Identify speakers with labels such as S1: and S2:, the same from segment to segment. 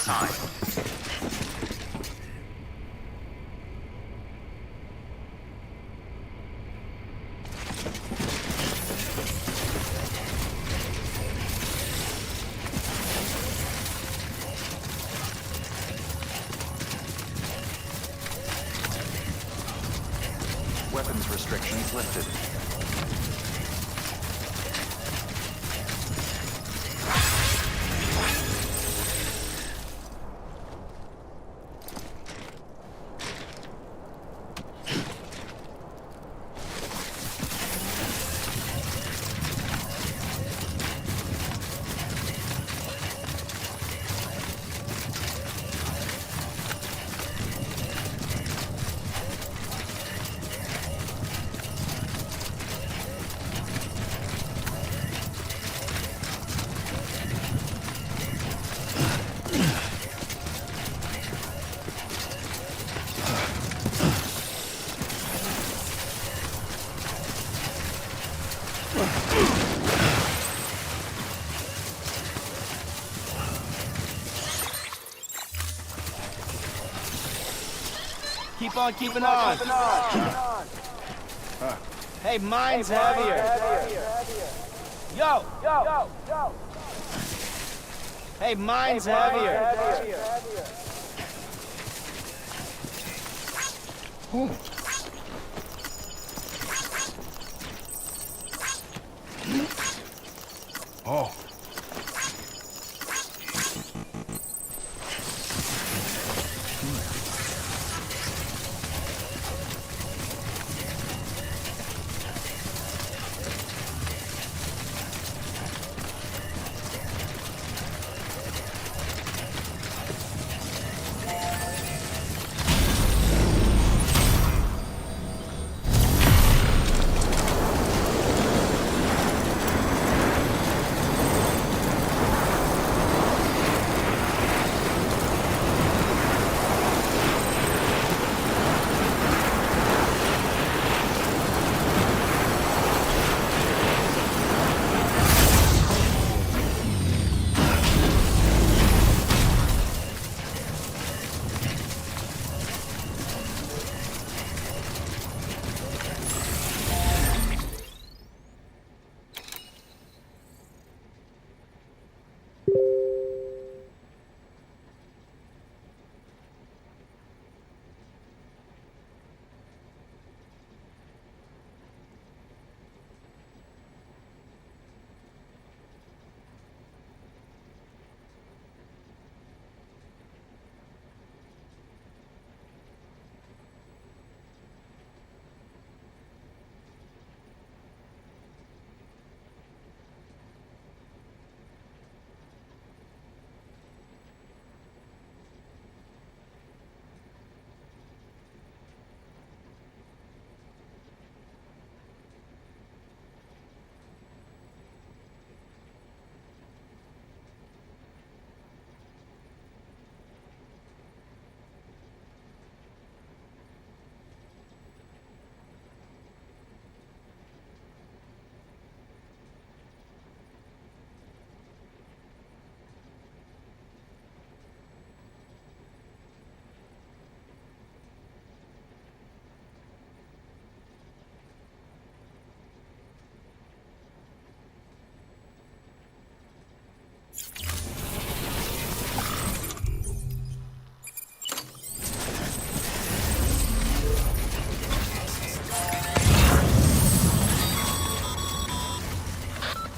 S1: time. Weapons restrictions lifted.
S2: Keep on keeping on. Hey, mine's heavier. Yo. Hey, mine's heavier.
S3: Oh.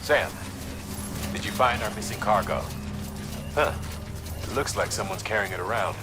S4: Sam, did you find our missing cargo? Huh. It looks like someone's carrying it around.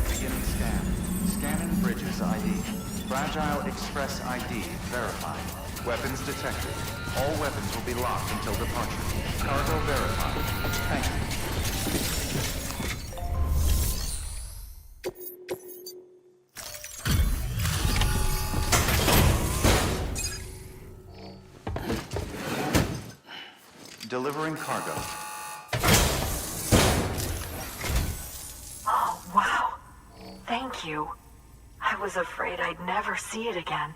S1: Beginning scan. Scanning Bridges ID. Fragile Express ID verified. Weapons detected. All weapons will be locked until departure. Cargo verified. Thank you. Delivering cargo.
S3: Oh, wow. Thank you. I was afraid I'd never see it again.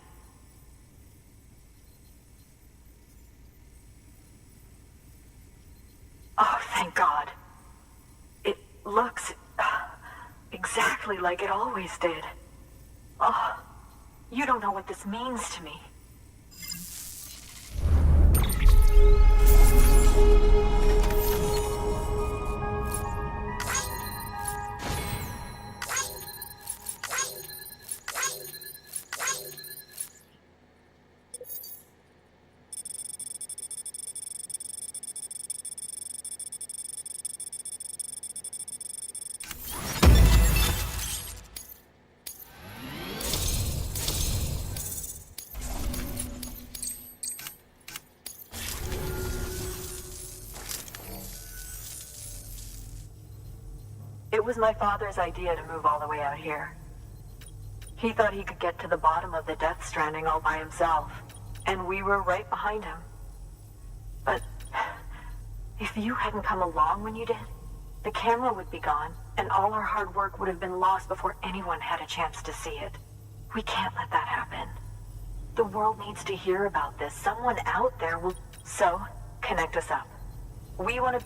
S3: Oh, thank God. It looks exactly like it always did. Oh, you don't know what this means to me. It was my father's idea to move all the way out here. He thought he could get to the bottom of the Death Stranding all by himself, and we were right behind him. But if you hadn't come along when you did, the camera would be gone, and all our hard work would have been lost before anyone had a chance to see it. We can't let that happen. The world needs to hear about this. Someone out there will... So, connect us up. We want to...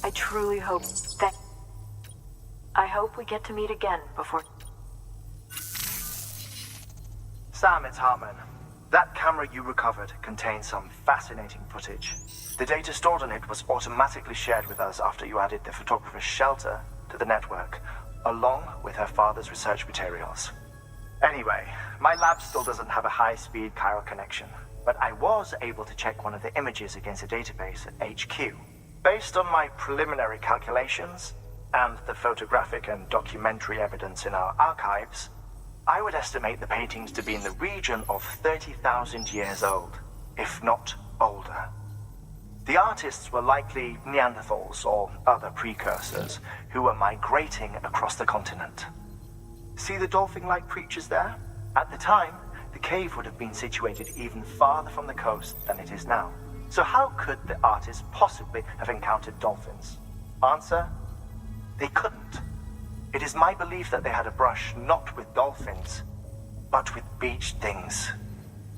S3: I truly hope that... I hope we get to meet again before...
S5: Sam, it's Hartman. That camera you recovered contains some fascinating footage. The data stored on it was automatically shared with us after you added the photographer's shelter to the network, along with her father's research materials. Anyway, my lab still doesn't have a high-speed chiral connection, but I was able to check one of the images against a database at HQ. Based on my preliminary calculations, and the photographic and documentary evidence in our archives, I would estimate the paintings to be in the region of 30,000 years old, if not older. The artists were likely Neanderthals or other precursors who were migrating across the continent. See the dolphin-like creatures there? At the time, the cave would have been situated even farther from the coast than it is now. So how could the artists possibly have encountered dolphins? Answer: they couldn't. It is my belief that they had a brush not with dolphins, but with beach things.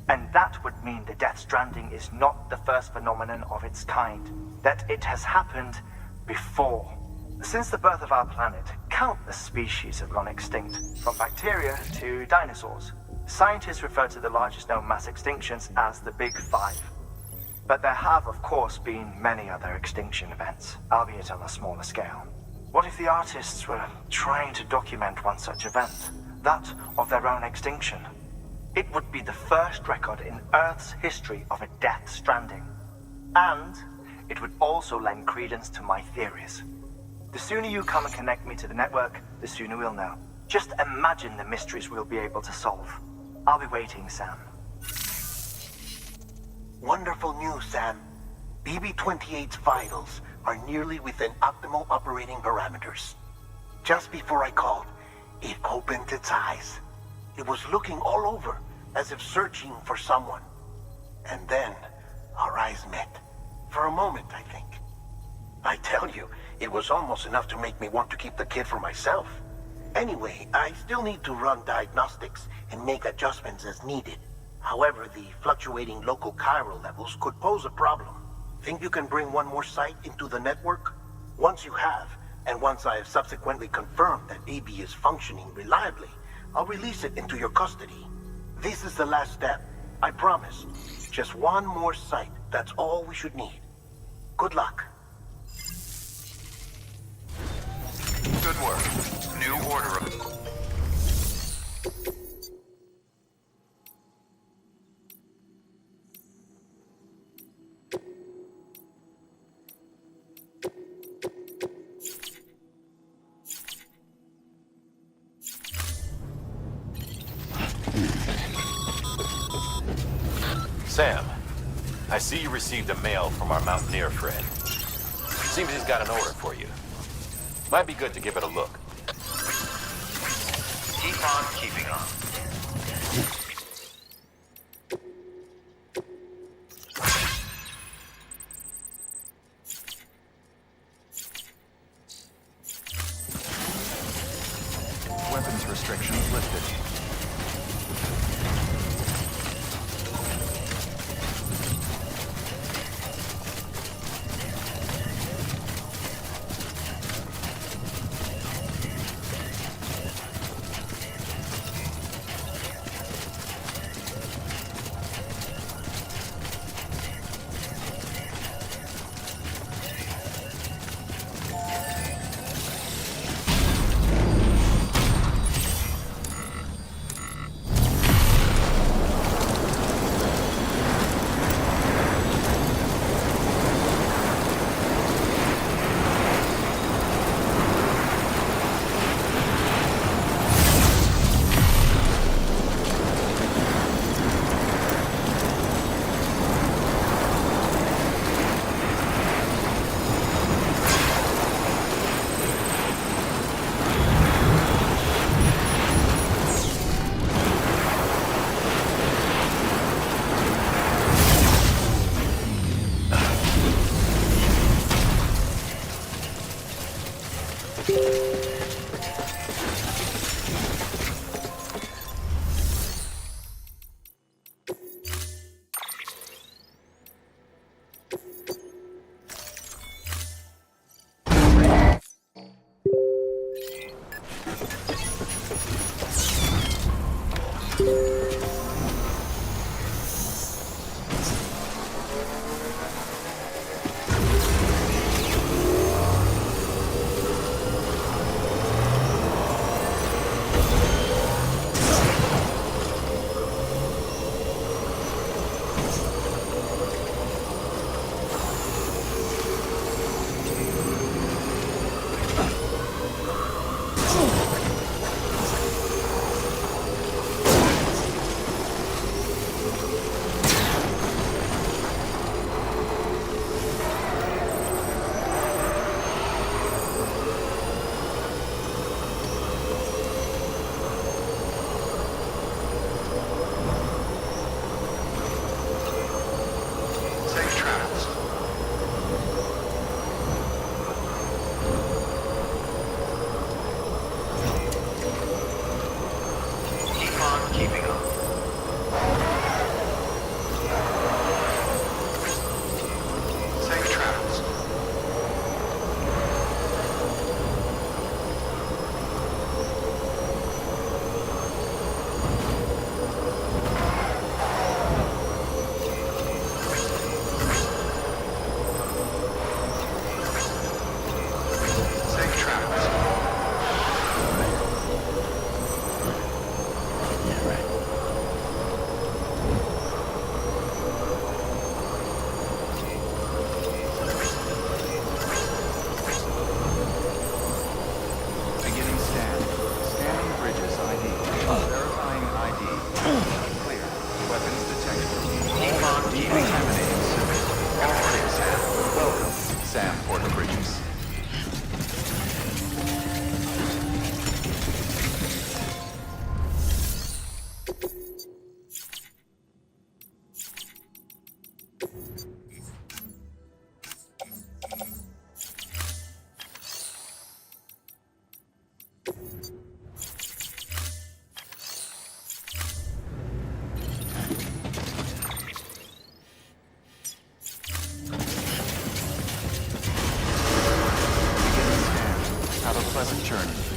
S5: And that would mean the Death Stranding is not the first phenomenon of its kind, that it has happened before. Since the birth of our planet, countless species have gone extinct, from bacteria to dinosaurs. Scientists refer to the largest known mass extinctions as the Big Five. But there have, of course, been many other extinction events, albeit on a smaller scale. What if the artists were trying to document one such event? That of their own extinction? It would be the first record in Earth's history of a Death Stranding. And it would also lend credence to my theories. The sooner you come and connect me to the network, the sooner we'll know. Just imagine the mysteries we'll be able to solve. I'll be waiting, Sam.
S6: Wonderful news, Sam. BB-28's vitals are nearly within optimal operating parameters. Just before I called, it opened its eyes. It was looking all over, as if searching for someone. And then, our eyes met. For a moment, I think. I tell you, it was almost enough to make me want to keep the kid for myself. Anyway, I still need to run diagnostics and make adjustments as needed. However, the fluctuating local chiral levels could pose a problem. Think you can bring one more site into the network? Once you have, and once I have subsequently confirmed that BB is functioning reliably, I'll release it into your custody. This is the last step, I promise. Just one more site, that's all we should need. Good luck.
S1: Good work. New order of...
S4: Sam, I see you received a mail from our Mountaineer friend. Seems he's got an order for you. Might be good to give it a look.
S1: Keep on keeping on. Weapons restrictions lifted. pleasant journey.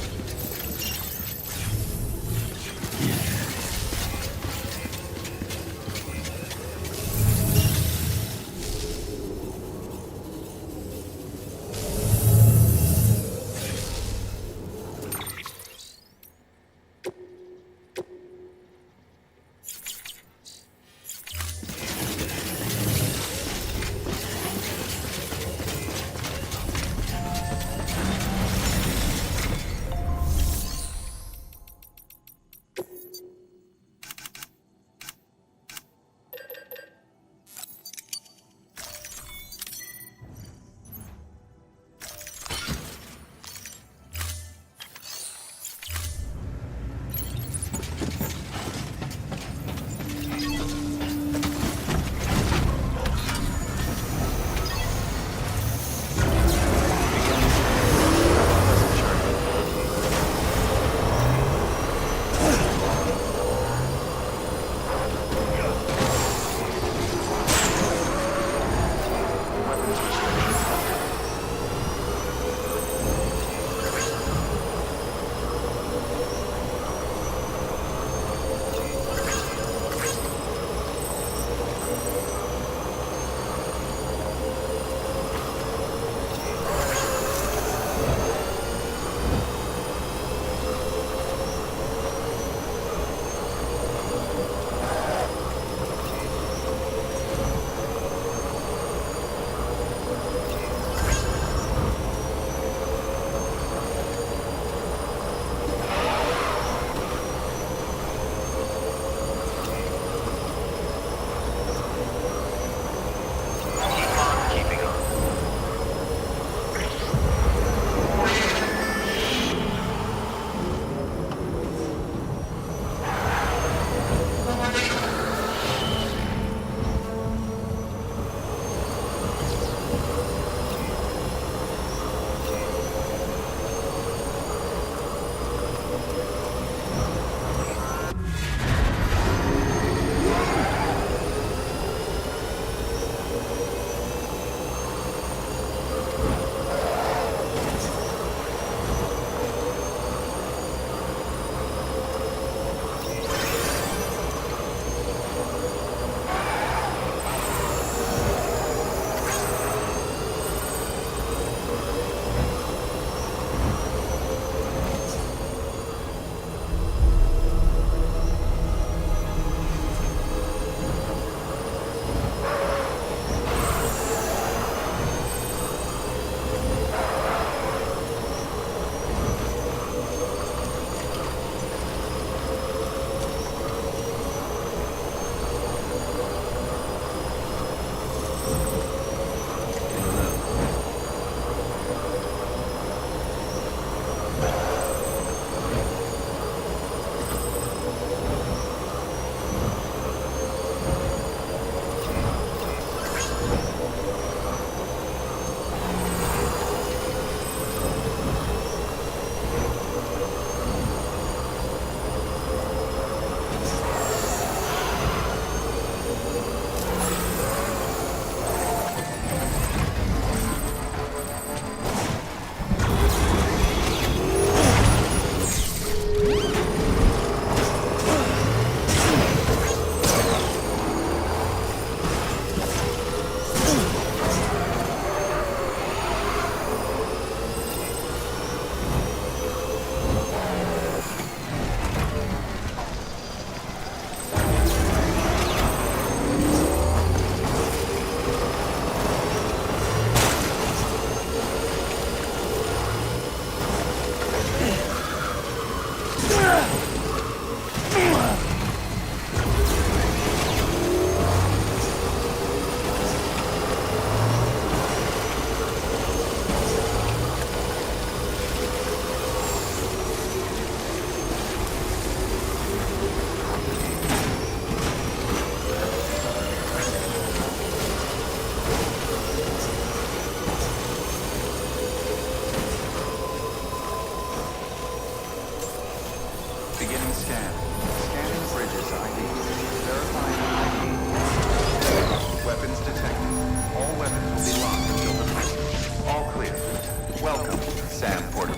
S1: Welcome, Sam Porter.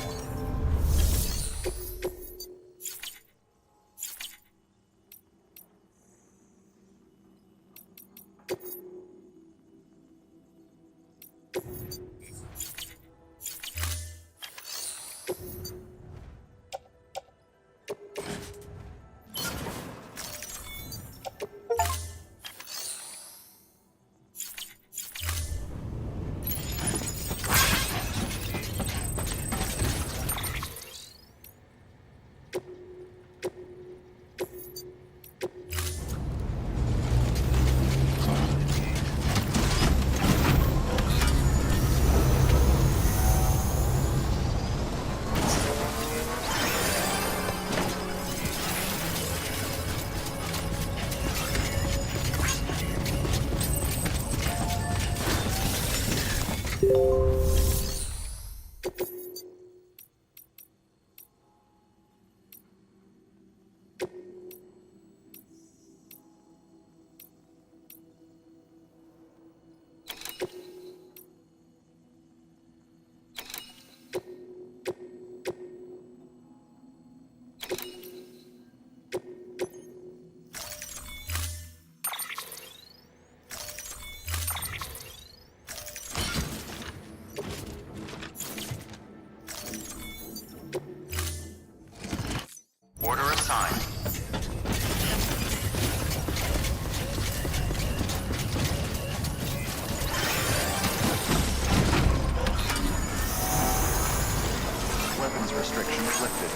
S1: weapons restrictions lifted.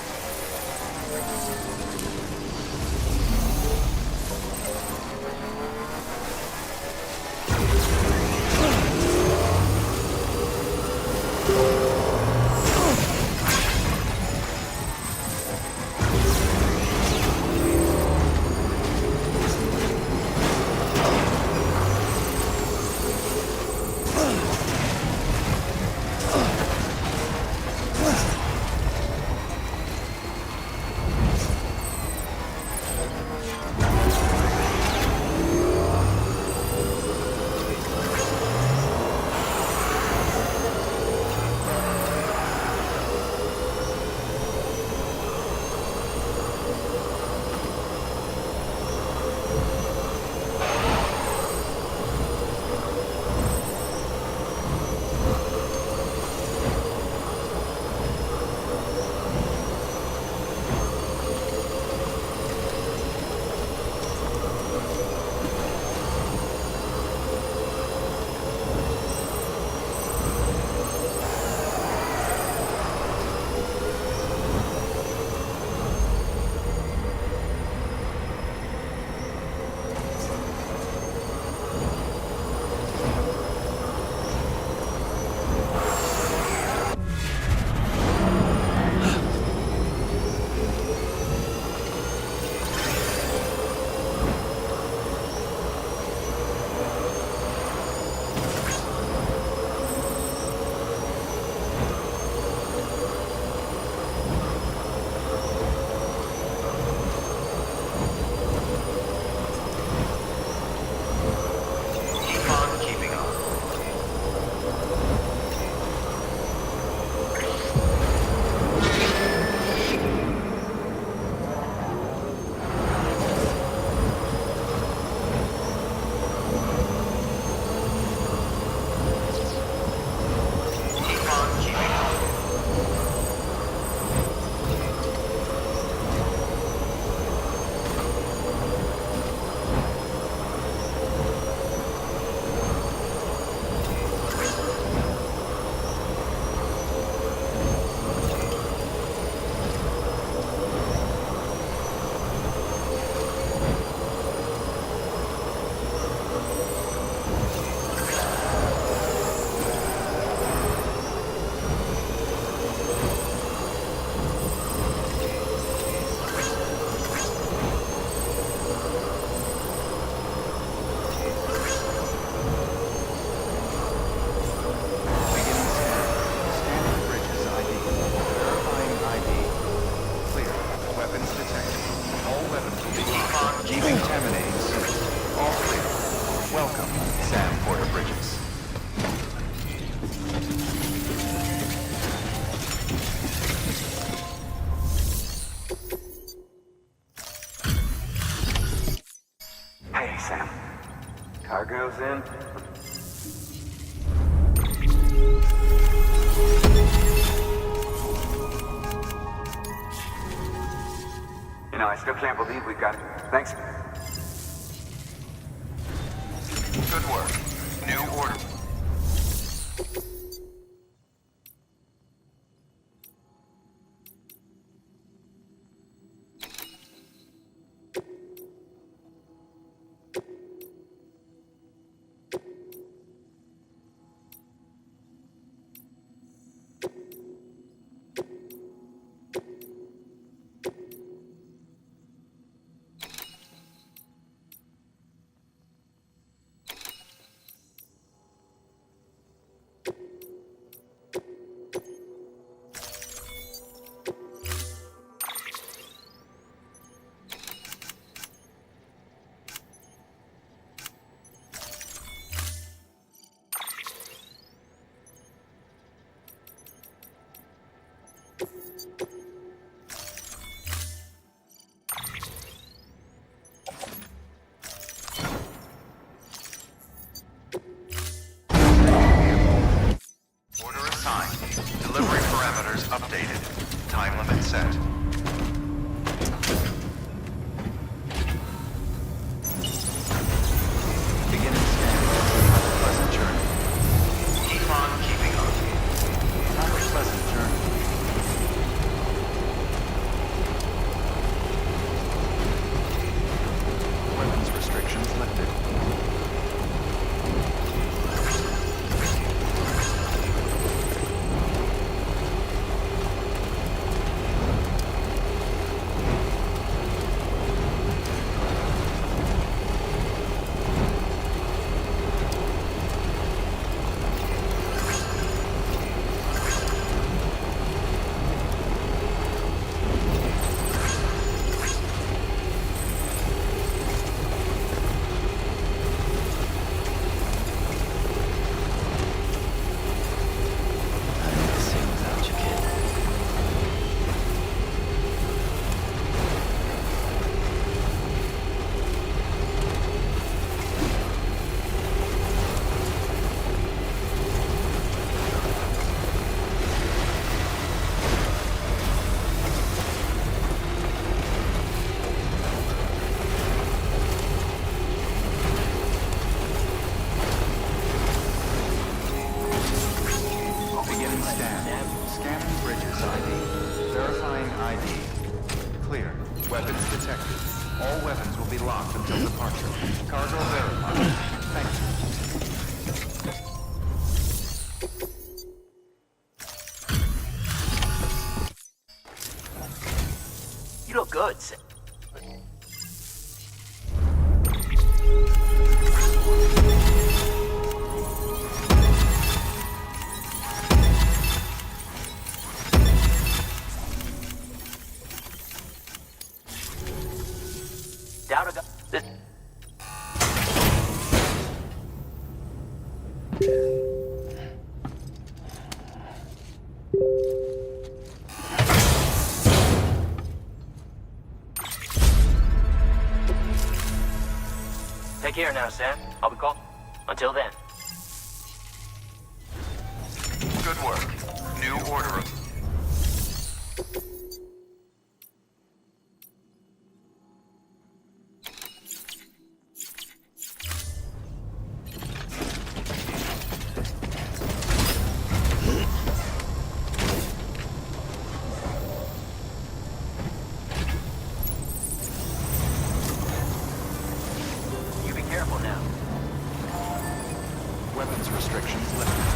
S7: Cargo's in. You know, I still can't believe we got it. Thanks.
S1: Good work. New order. Order assigned. Delivery parameters updated. Time limit set. Beginning scan. Have a pleasant journey. Keep on keeping on. Have a pleasant journey. ID. Clear. Weapons detected. All weapons will be locked until departure. Cargo verified. Thank you.
S2: You look good, Sam. Down to go. This. Take care now, Sam. I'll be calling. Until then.
S1: Good work. New order.
S2: You be careful now.
S1: Weapons restrictions lifted.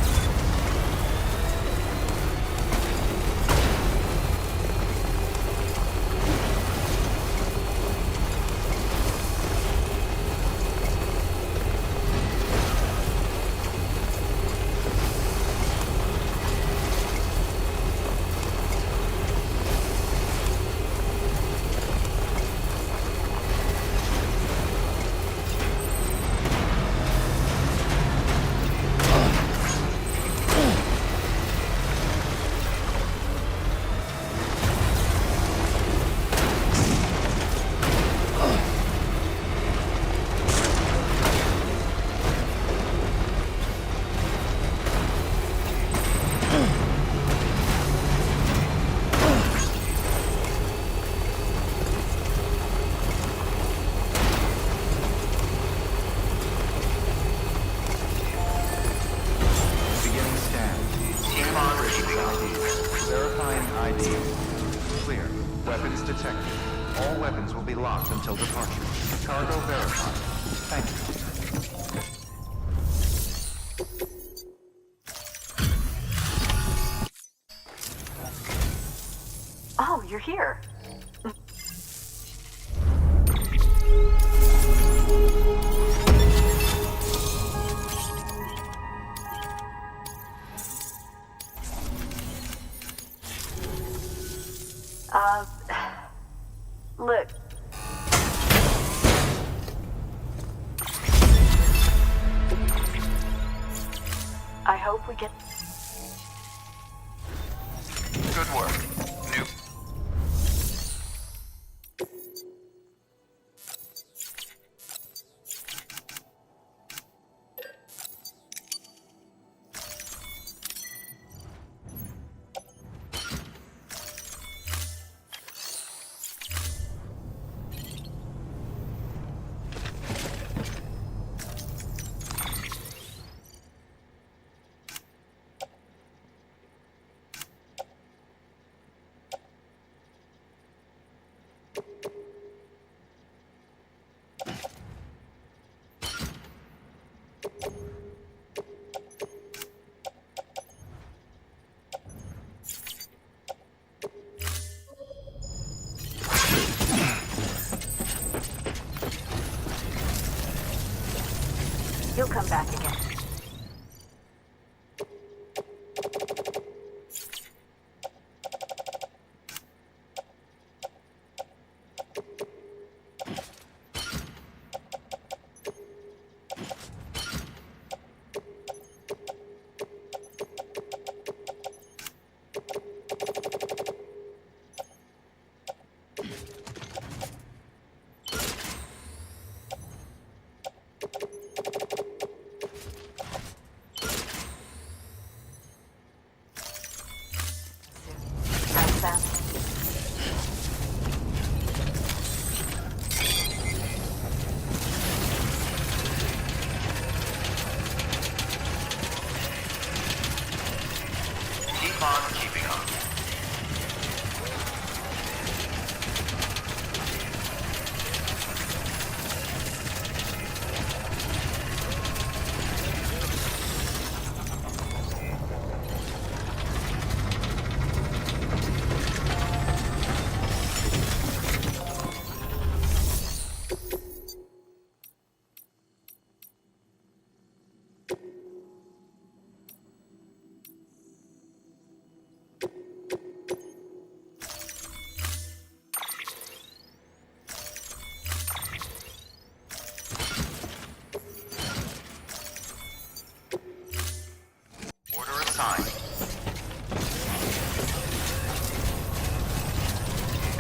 S1: Beginning scan. Scan on bridges ID. Verifying ID. Clear. Weapons detected. All weapons will be locked until departure. Cargo verified. Thank you.
S3: Oh, you're here. Look. I hope we get...
S1: Good work. New.
S3: You'll come back again.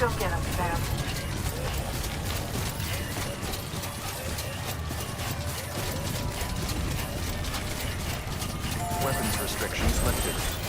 S3: Go get him, Sam.
S1: Weapons restrictions lifted.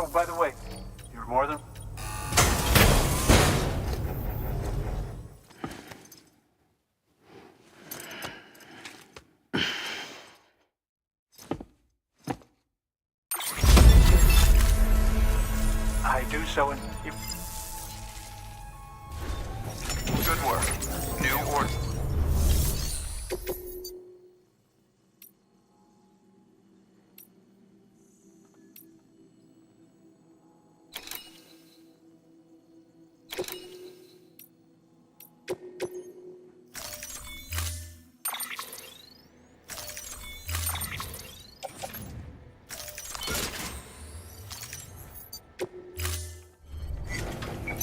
S5: Oh, by the way, you're more than... I do so in...
S1: Good work. New order.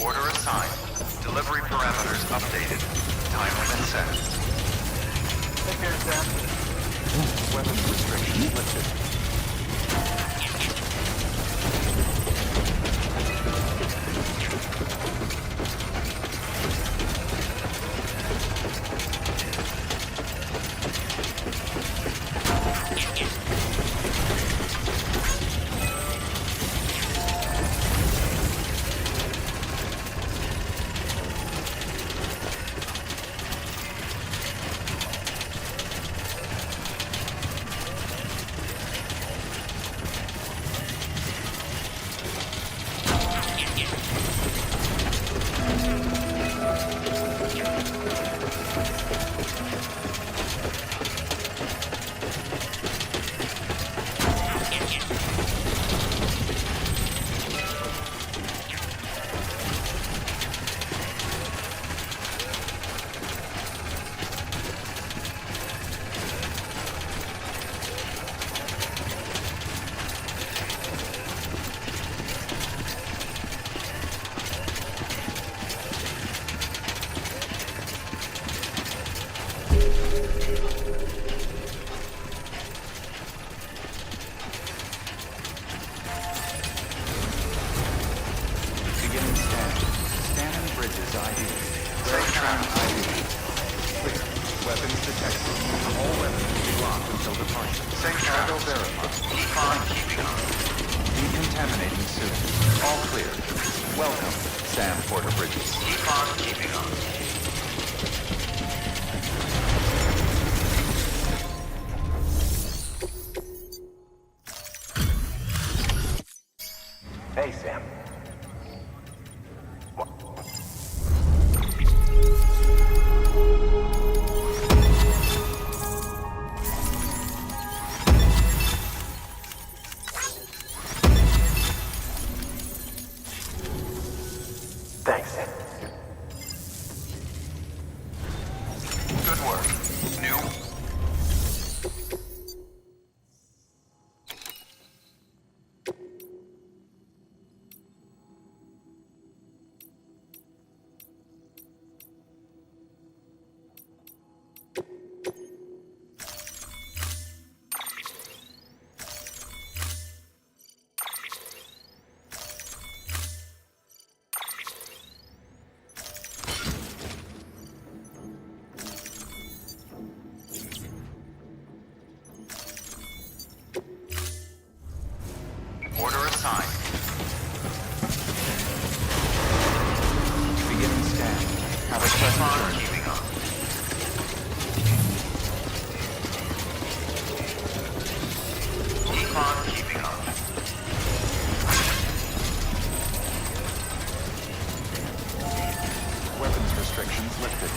S1: Order assigned. Delivery parameters updated. Time limit set.
S5: Take care, Sam.
S1: Weapons restrictions lifted. Beginning scan. Scanning bridges ID. Veritran ID. Clear. Weapons detected. All weapons will be locked until departure. Safe cargo verified. Econ keeping on. Decontaminating soon. All clear. Welcome, Sam Porter Bridges. Econ keeping on.
S4: Hey, Sam.
S5: Thanks, Sam.
S1: Good work. New. Order assigned. Beginning scan. Have a pleasant journey. Keeping on. Econ keeping on. Weapons restrictions lifted.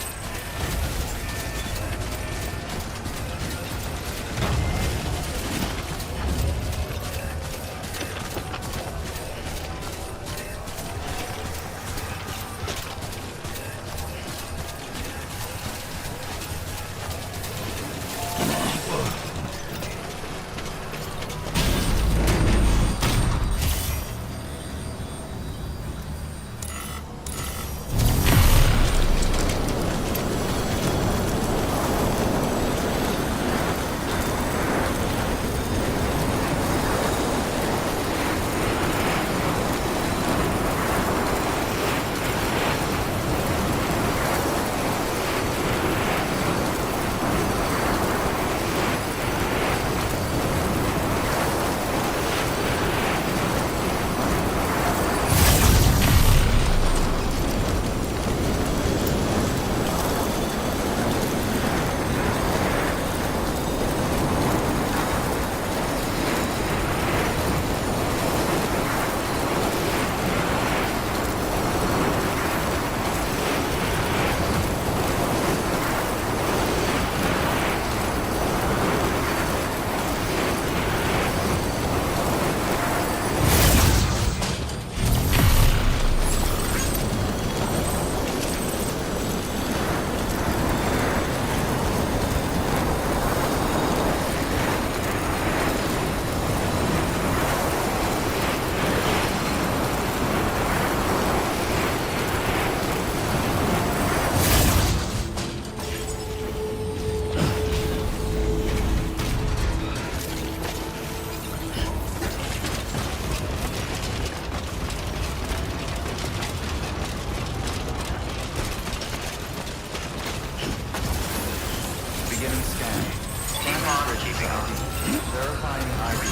S1: Verifying ID.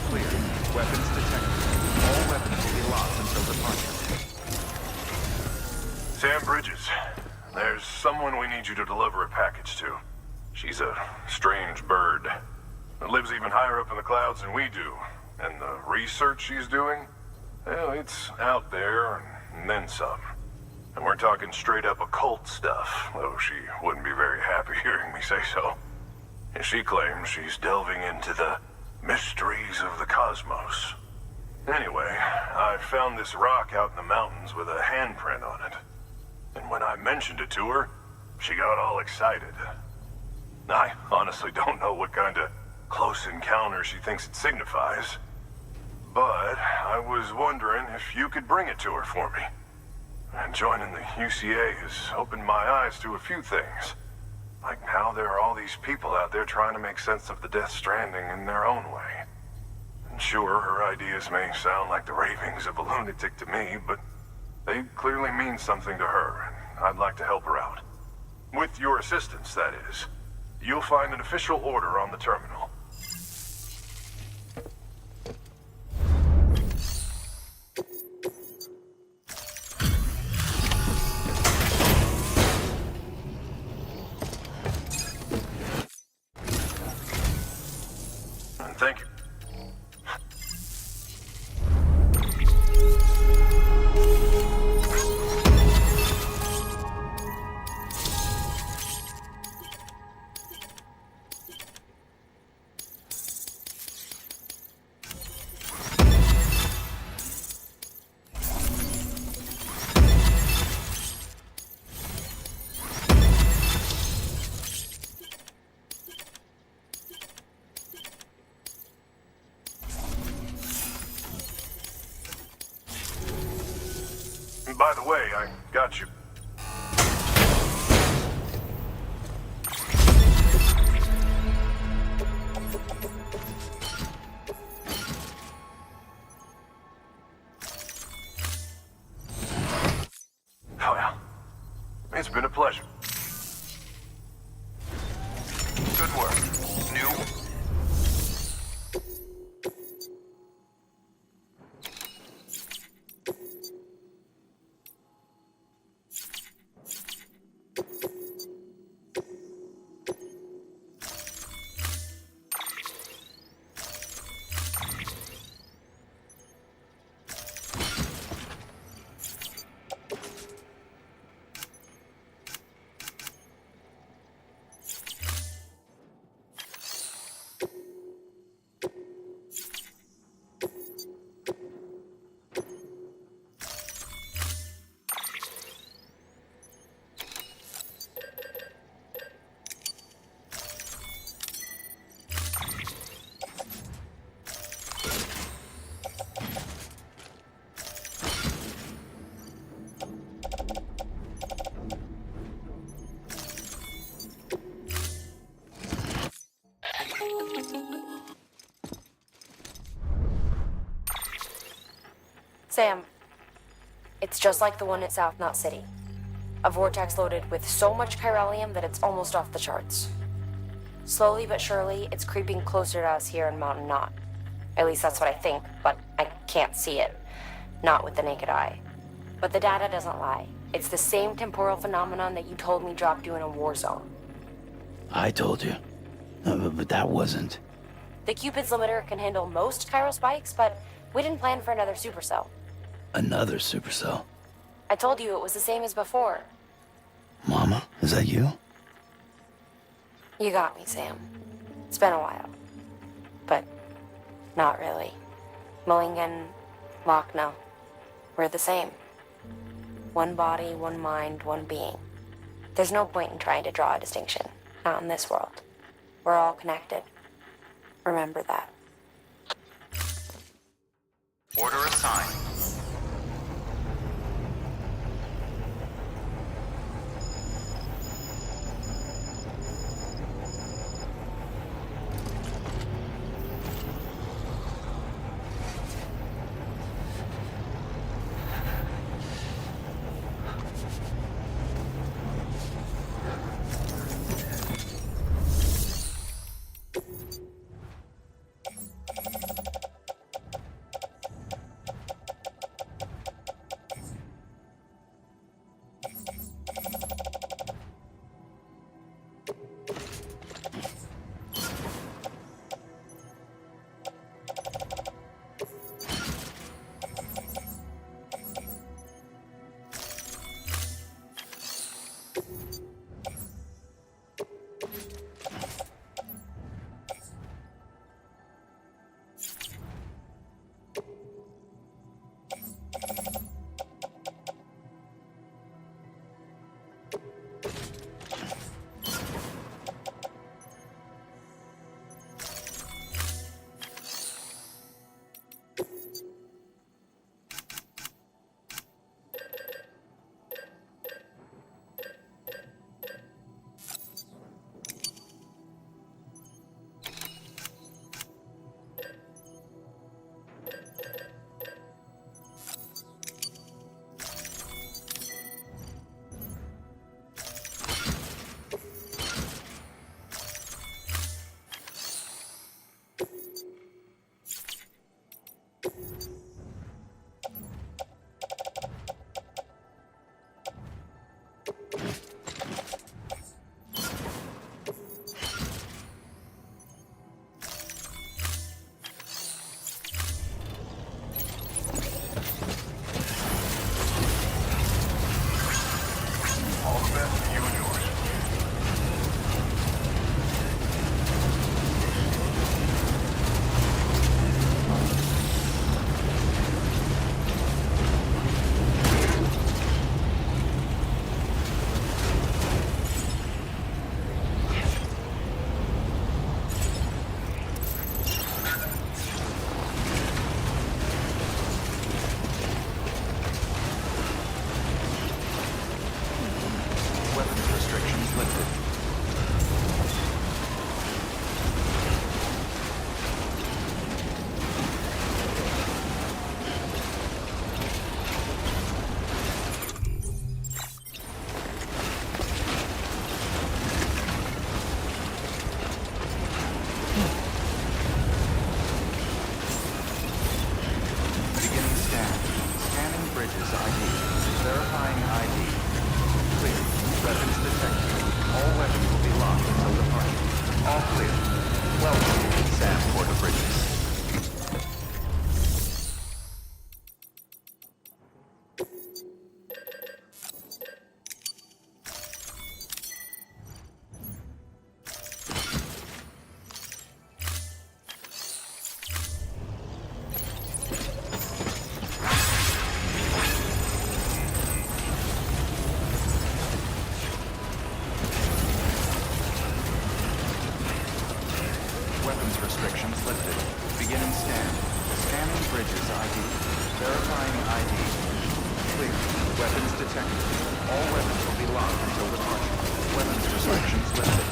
S1: Clear. Weapons detected. All weapons will be locked until departure.
S8: Sam Bridges, there's someone we need you to deliver a package to. She's a strange bird that lives even higher up in the clouds than we do. And the research she's doing, well, it's out there and then some. And we're talking straight up occult stuff, though she wouldn't be very happy hearing me say so. And she claims she's delving into the mysteries of the cosmos. Anyway, I found this rock out in the mountains with a handprint on it. And when I mentioned it to her, she got all excited. I honestly don't know what kind of close encounter she thinks it signifies. But I was wondering if you could bring it to her for me. And joining the UCA has opened my eyes to a few things. Like how there are all these people out there trying to make sense of the Death Stranding in their own way. And sure, her ideas may sound like the ravings of a lunatic to me, but they clearly mean something to her, and I'd like to help her out. With your assistance, that is. You'll find an official order on the terminal. And thank you. By the way, I got you. Well, it's been a pleasure. Good work. New.
S9: Sam, it's just like the one at South Knot City. A vortex loaded with so much chiralium that it's almost off the charts. Slowly but surely, it's creeping closer to us here in Mountain Knot. At least that's what I think, but I can't see it. Not with the naked eye. But the data doesn't lie. It's the same temporal phenomenon that you told me dropped you in a war zone.
S10: I told you. But that wasn't.
S9: The Cupid's limiter can handle most chiral spikes, but we didn't plan for another supercell.
S10: Another supercell.
S9: I told you it was the same as before.
S10: Mama, is that you?
S9: You got me, Sam. It's been a while. But not really. Mulligan, Lochner, we're the same. One body, one mind, one being. There's no point in trying to draw a distinction. Not in this world. We're all connected. Remember that.
S1: Order assigned. restrictions lifted. Beginning scan. Scanning bridges ID. Verifying ID. Clear. Weapons detected. All weapons will be locked until departure. All clear. Welcome, Sam Porter Bridges. Weapons restrictions lifted. Beginning scan. Scanning bridges ID. Verifying ID. Clear. Weapons detected. All weapons will be locked until departure. Weapons restrictions lifted.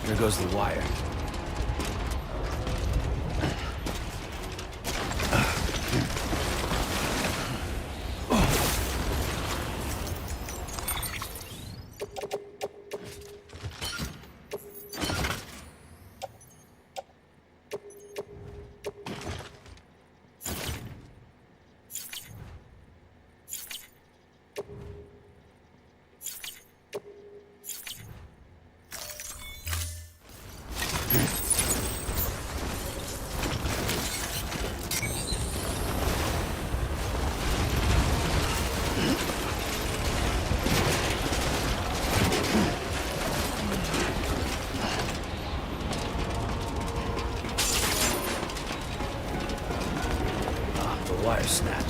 S10: There goes the wire. The wire snapped.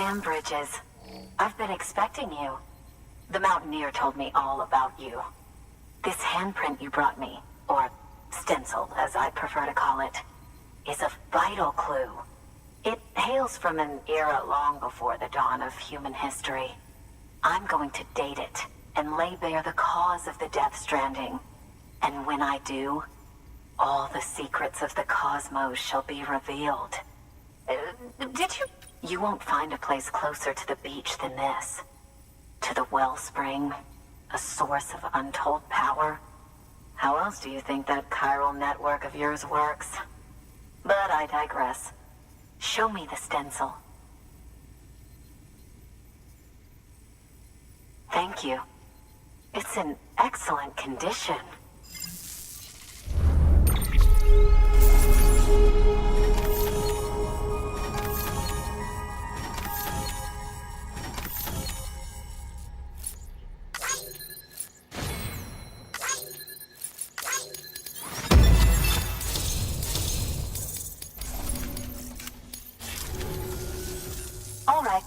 S3: Sam Bridges. I've been expecting you. The Mountaineer told me all about you. This handprint you brought me, or stencil as I prefer to call it, is a vital clue. It hails from an era long before the dawn of human history. I'm going to date it and lay bare the cause of the Death Stranding. And when I do, all the secrets of the cosmos shall be revealed. Did you? You won't find a place closer to the beach than this. To the wellspring, a source of untold power. How else do you think that chiral network of yours works? But I digress. Show me the stencil. Thank you. It's in excellent condition. All right.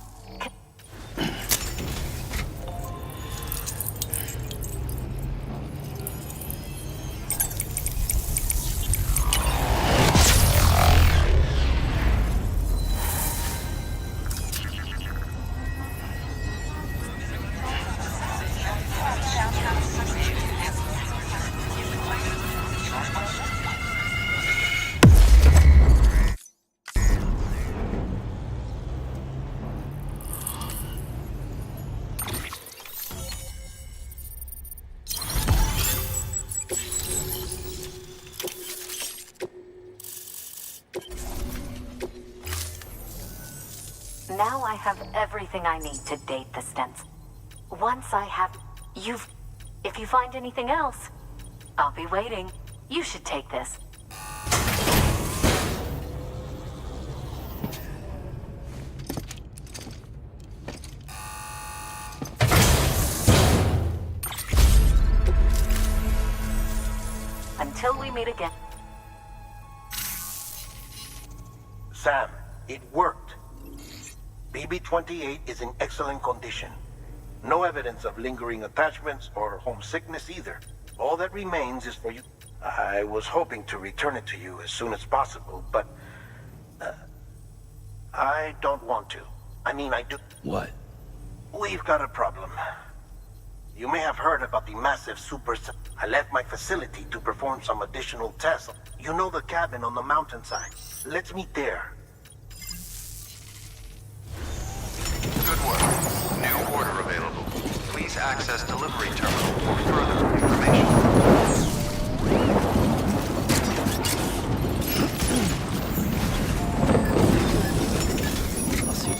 S3: Now I have everything I need to date the stencil. Once I have... If you find anything else, I'll be waiting. You should take this. Until we meet again.
S6: Sam, it worked. BB-28 is in excellent condition. No evidence of lingering attachments or homesickness either. All that remains is for you... I was hoping to return it to you as soon as possible, but... I don't want to. I mean, I do...
S10: What?
S6: We've got a problem. You may have heard about the massive super... I left my facility to perform some additional tests. You know the cabin on the mountainside. Let's meet there.
S1: Good work. New order available. Please access delivery terminal for further information.
S10: I'll see.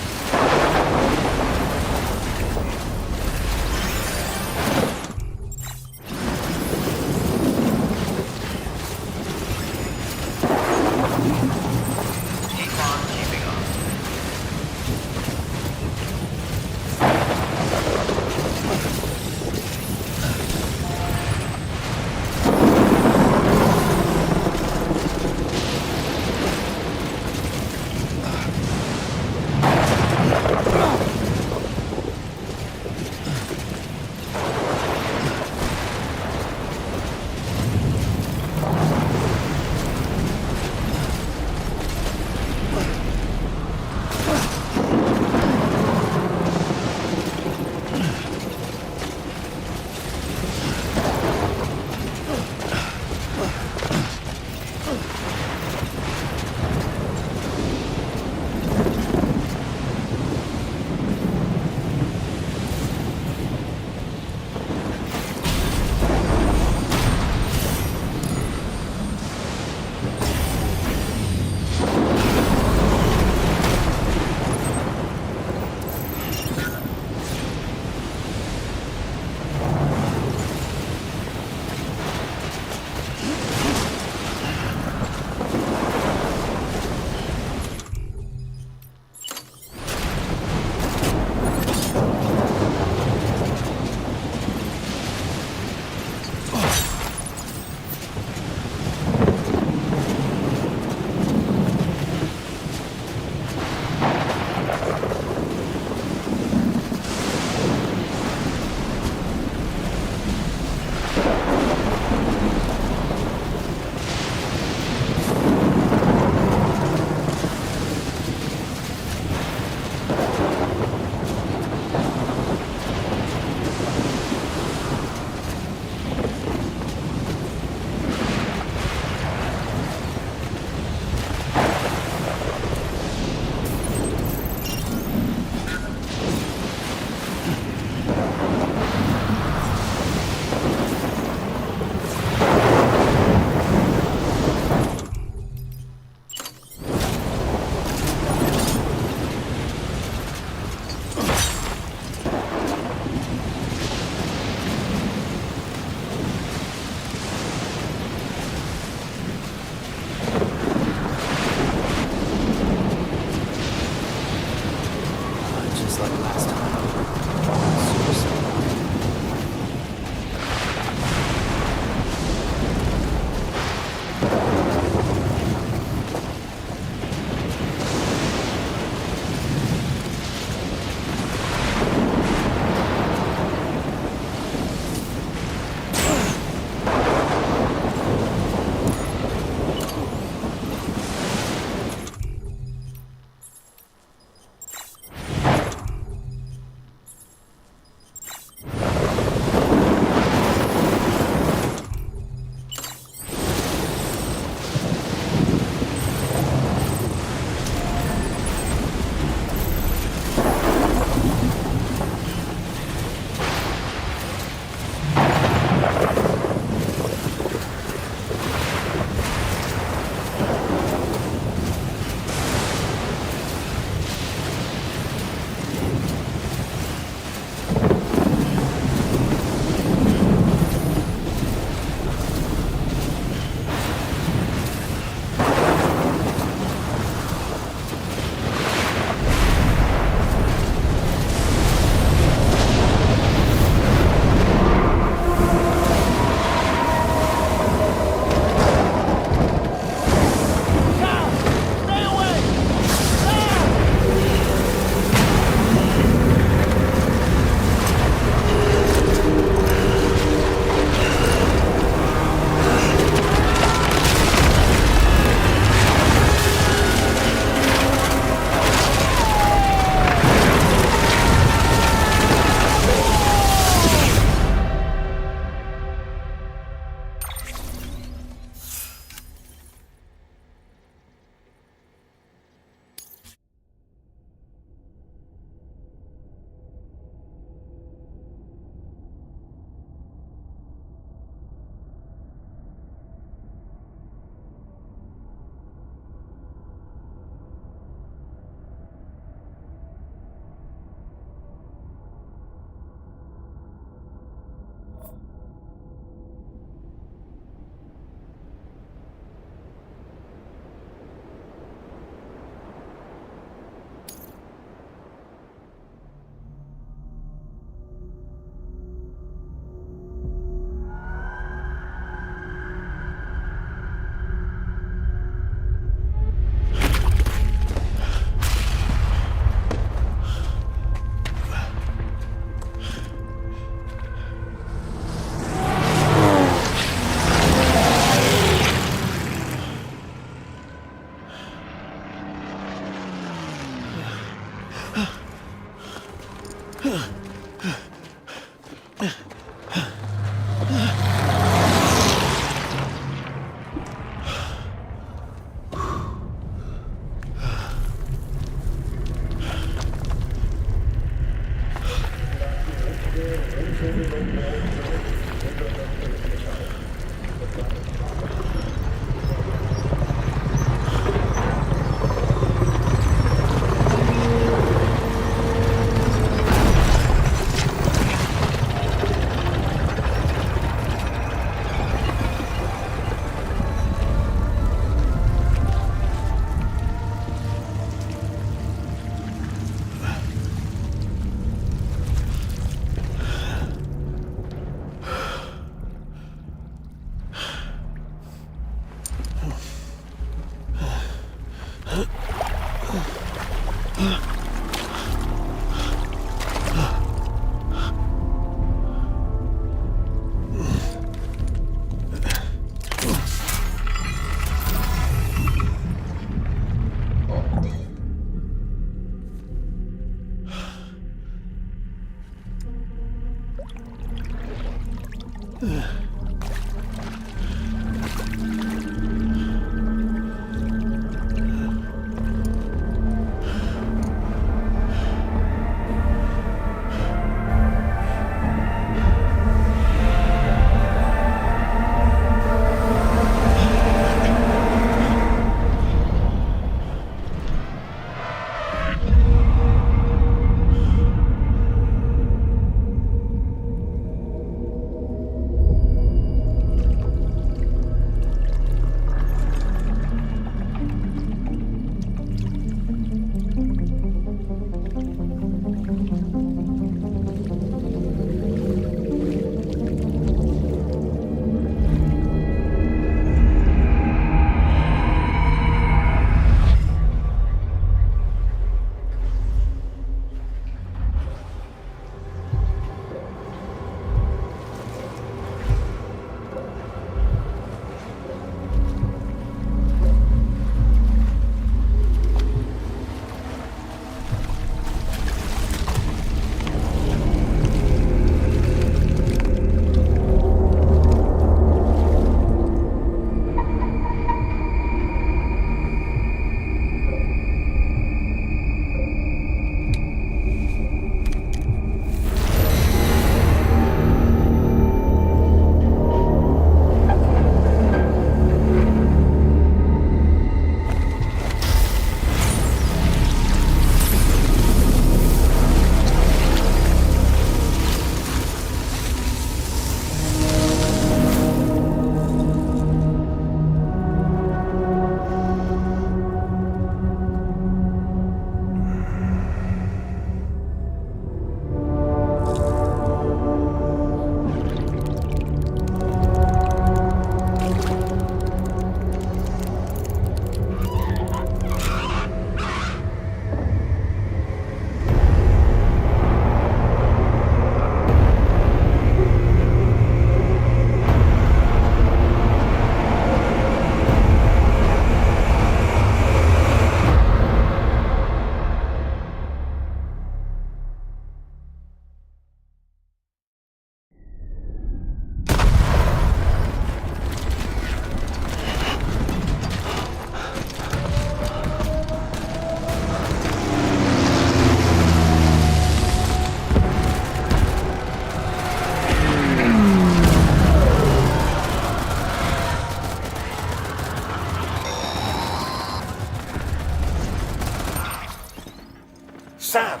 S6: Sam!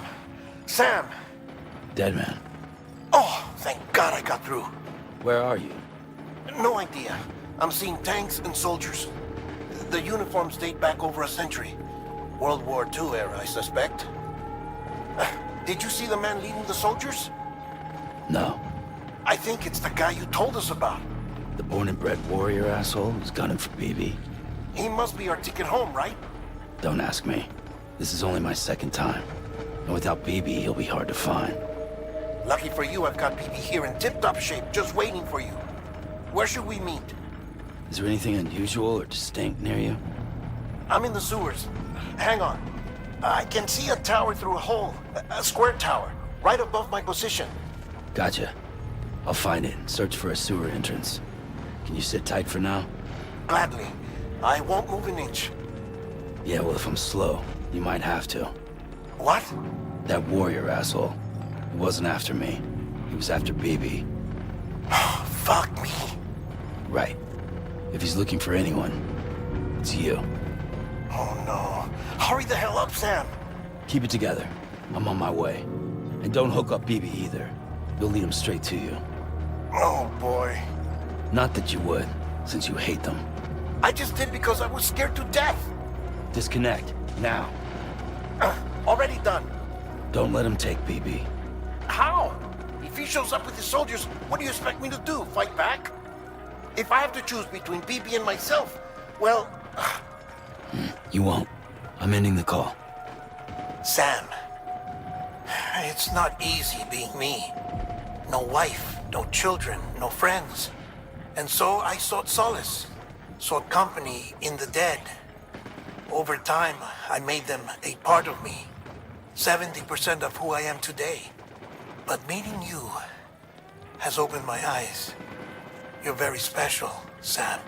S6: Sam!
S10: Dead man.
S6: Oh, thank God I got through.
S10: Where are you?
S6: No idea. I'm seeing tanks and soldiers. The uniforms date back over a century. World War II era, I suspect. Did you see the man leading the soldiers?
S10: No.
S6: I think it's the guy you told us about.
S10: The born and bred warrior asshole who's gunning for BB.
S6: He must be our ticket home, right?
S10: Don't ask me. This is only my second time. And without BB, he'll be hard to find.
S6: Lucky for you, I've got BB here in tip-top shape, just waiting for you. Where should we meet?
S10: Is there anything unusual or distinct near you?
S6: I'm in the sewers. Hang on. I can see a tower through a hole. A square tower, right above my position.
S10: Gotcha. I'll find it. Search for a sewer entrance. Can you sit tight for now?
S6: Gladly. I won't move an inch.
S10: Yeah, well, if I'm slow, you might have to.
S6: What?
S10: That warrior asshole. He wasn't after me. He was after BB.
S6: Fuck me.
S10: Right. If he's looking for anyone, it's you.
S6: Oh no. Hurry the hell up, Sam.
S10: Keep it together. I'm on my way. And don't hook up BB either. You'll lead him straight to you.
S6: Oh boy.
S10: Not that you would, since you hate them.
S6: I just did because I was scared to death.
S10: Disconnect, now.
S6: Already done.
S10: Don't let him take BB.
S6: How? If he shows up with his soldiers, what do you expect me to do? Fight back? If I have to choose between BB and myself, well...
S10: You won't. I'm ending the call.
S6: Sam, it's not easy being me. No wife, no children, no friends. And so I sought solace, sought company in the dead. Over time, I made them a part of me. 70% of who I am today. But meeting you has opened my eyes. You're very special, Sam.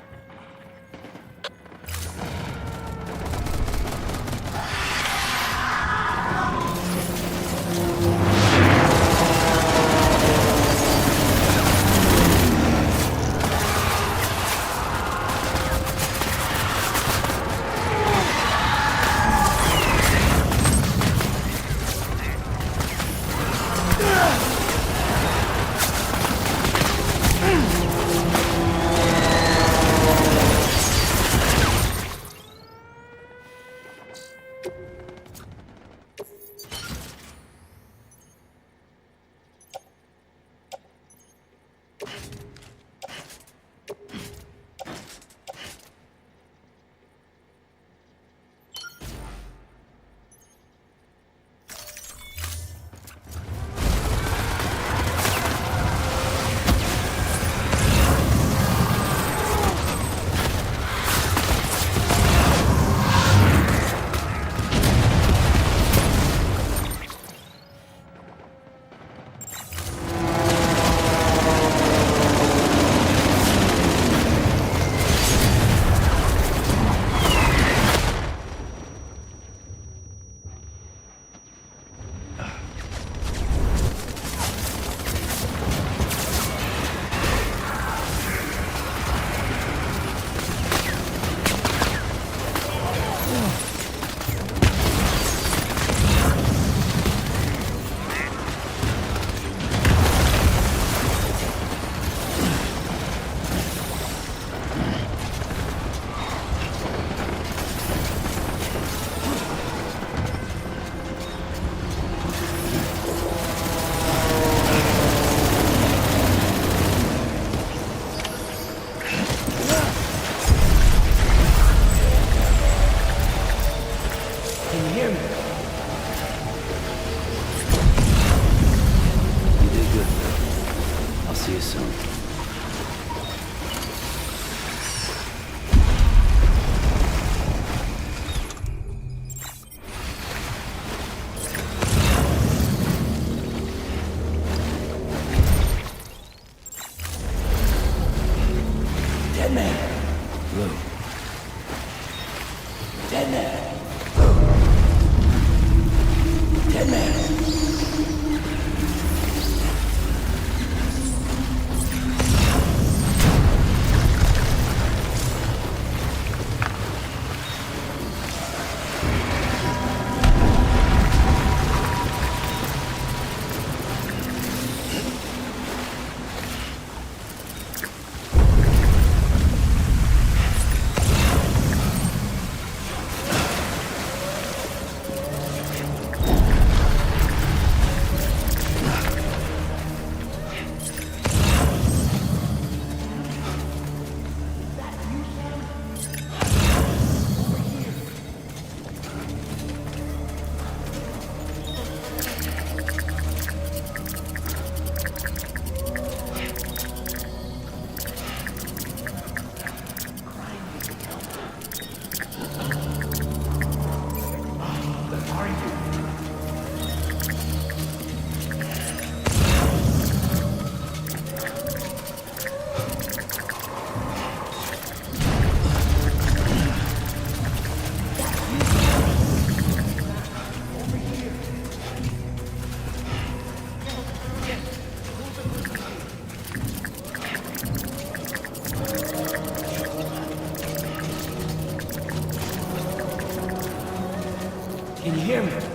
S6: hear me?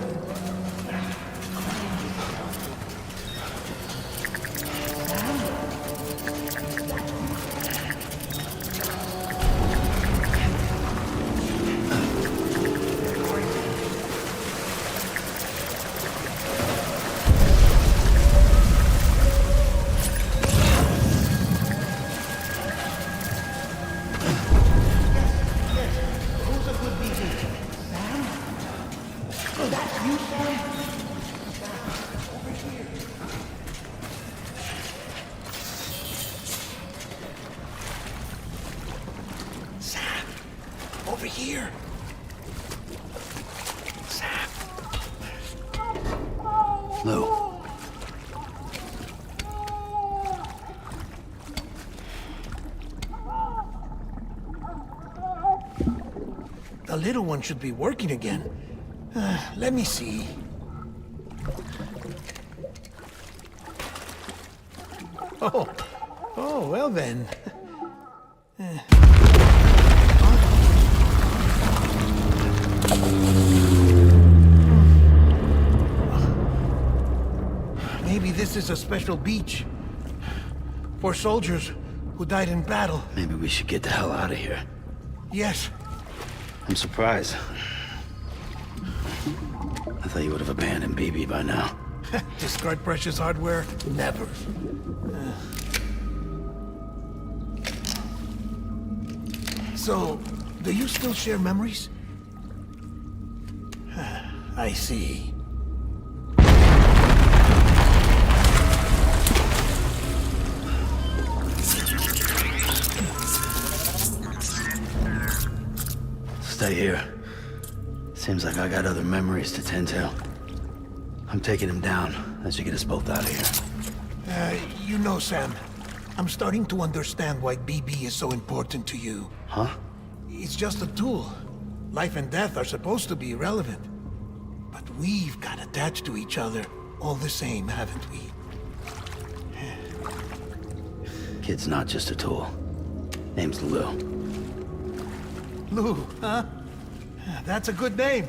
S6: Over here. Sam.
S10: Lou.
S6: The little one should be working again. Let me see. Oh, well then. Maybe this is a special beach for soldiers who died in battle.
S10: Maybe we should get the hell out of here.
S6: Yes.
S10: I'm surprised. I thought you would have abandoned BB by now.
S6: Discard precious hardware? Never. So, do you still share memories? I see.
S10: Stay here. Seems like I got other memories to tend to. I'm taking him down as you get us both out of here.
S6: You know, Sam, I'm starting to understand why BB is so important to you.
S10: Huh?
S6: It's just a tool. Life and death are supposed to be irrelevant. But we've got attached to each other all the same, haven't we?
S10: Kid's not just a tool. Name's Lou.
S6: Lou, huh? That's a good name.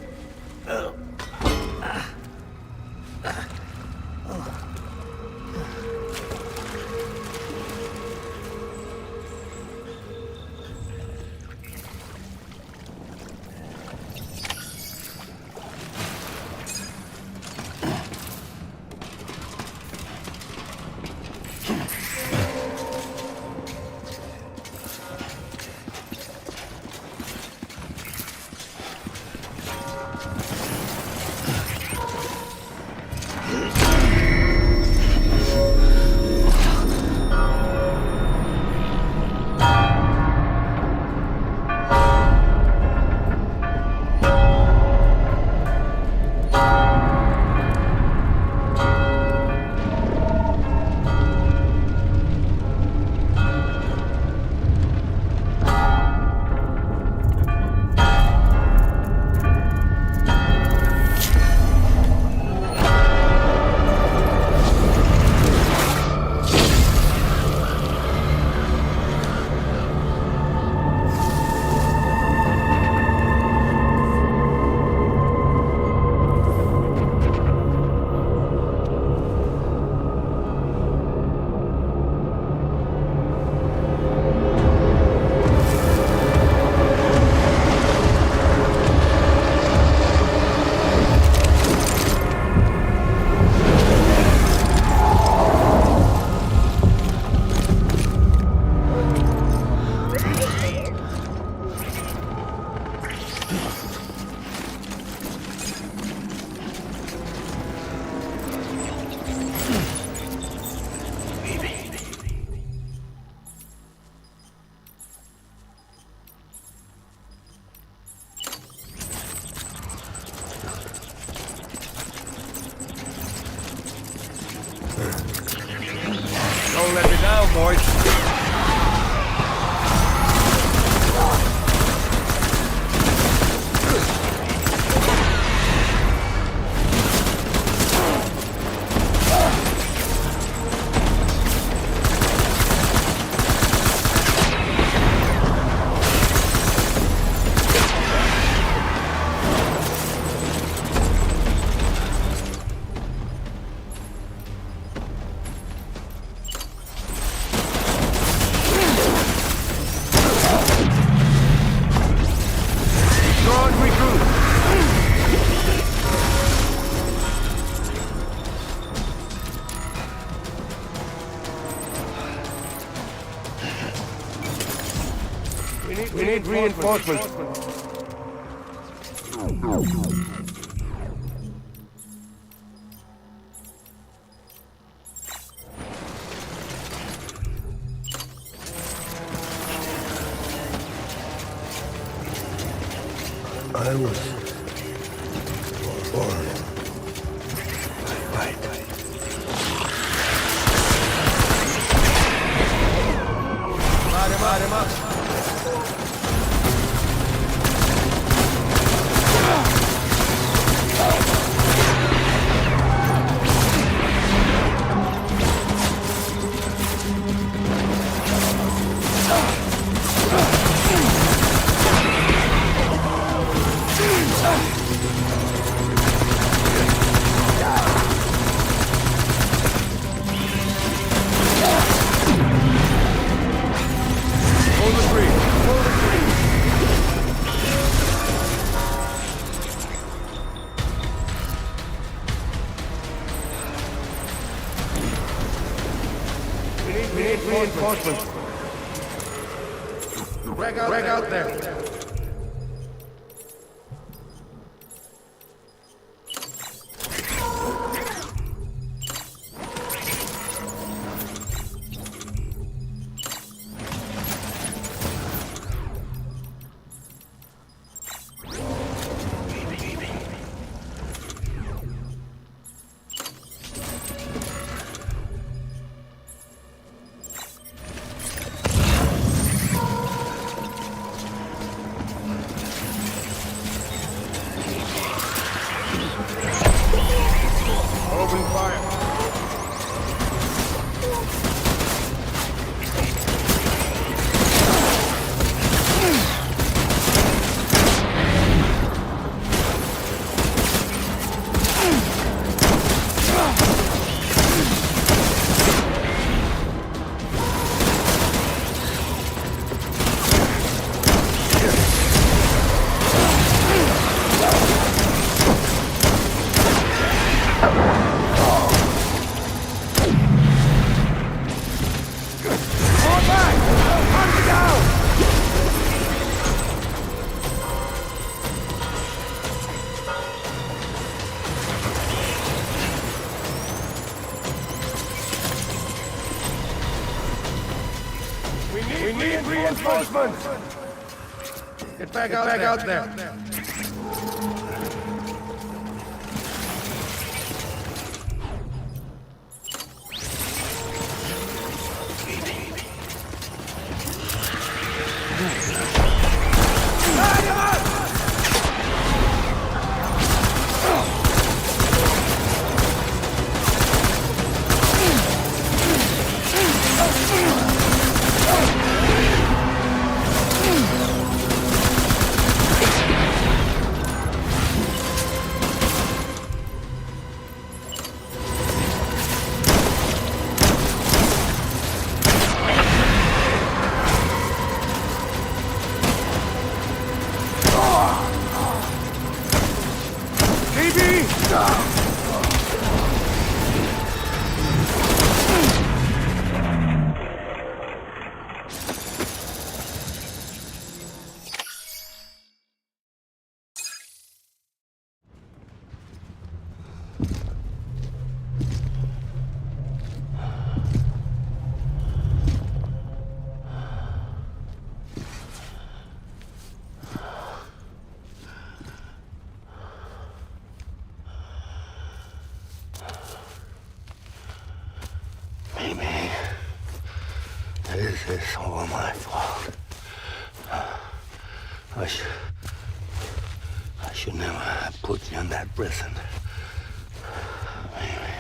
S11: Don't let me down, boys. We need reinforcements.
S10: I was born to fight.
S11: Light him up. Hold the tree. We need reinforcements. Drag out there. Open fire. We need reinforcements! Get back out there.
S10: Mimi, this is all my fault. I should never have put you in that prison. Mimi.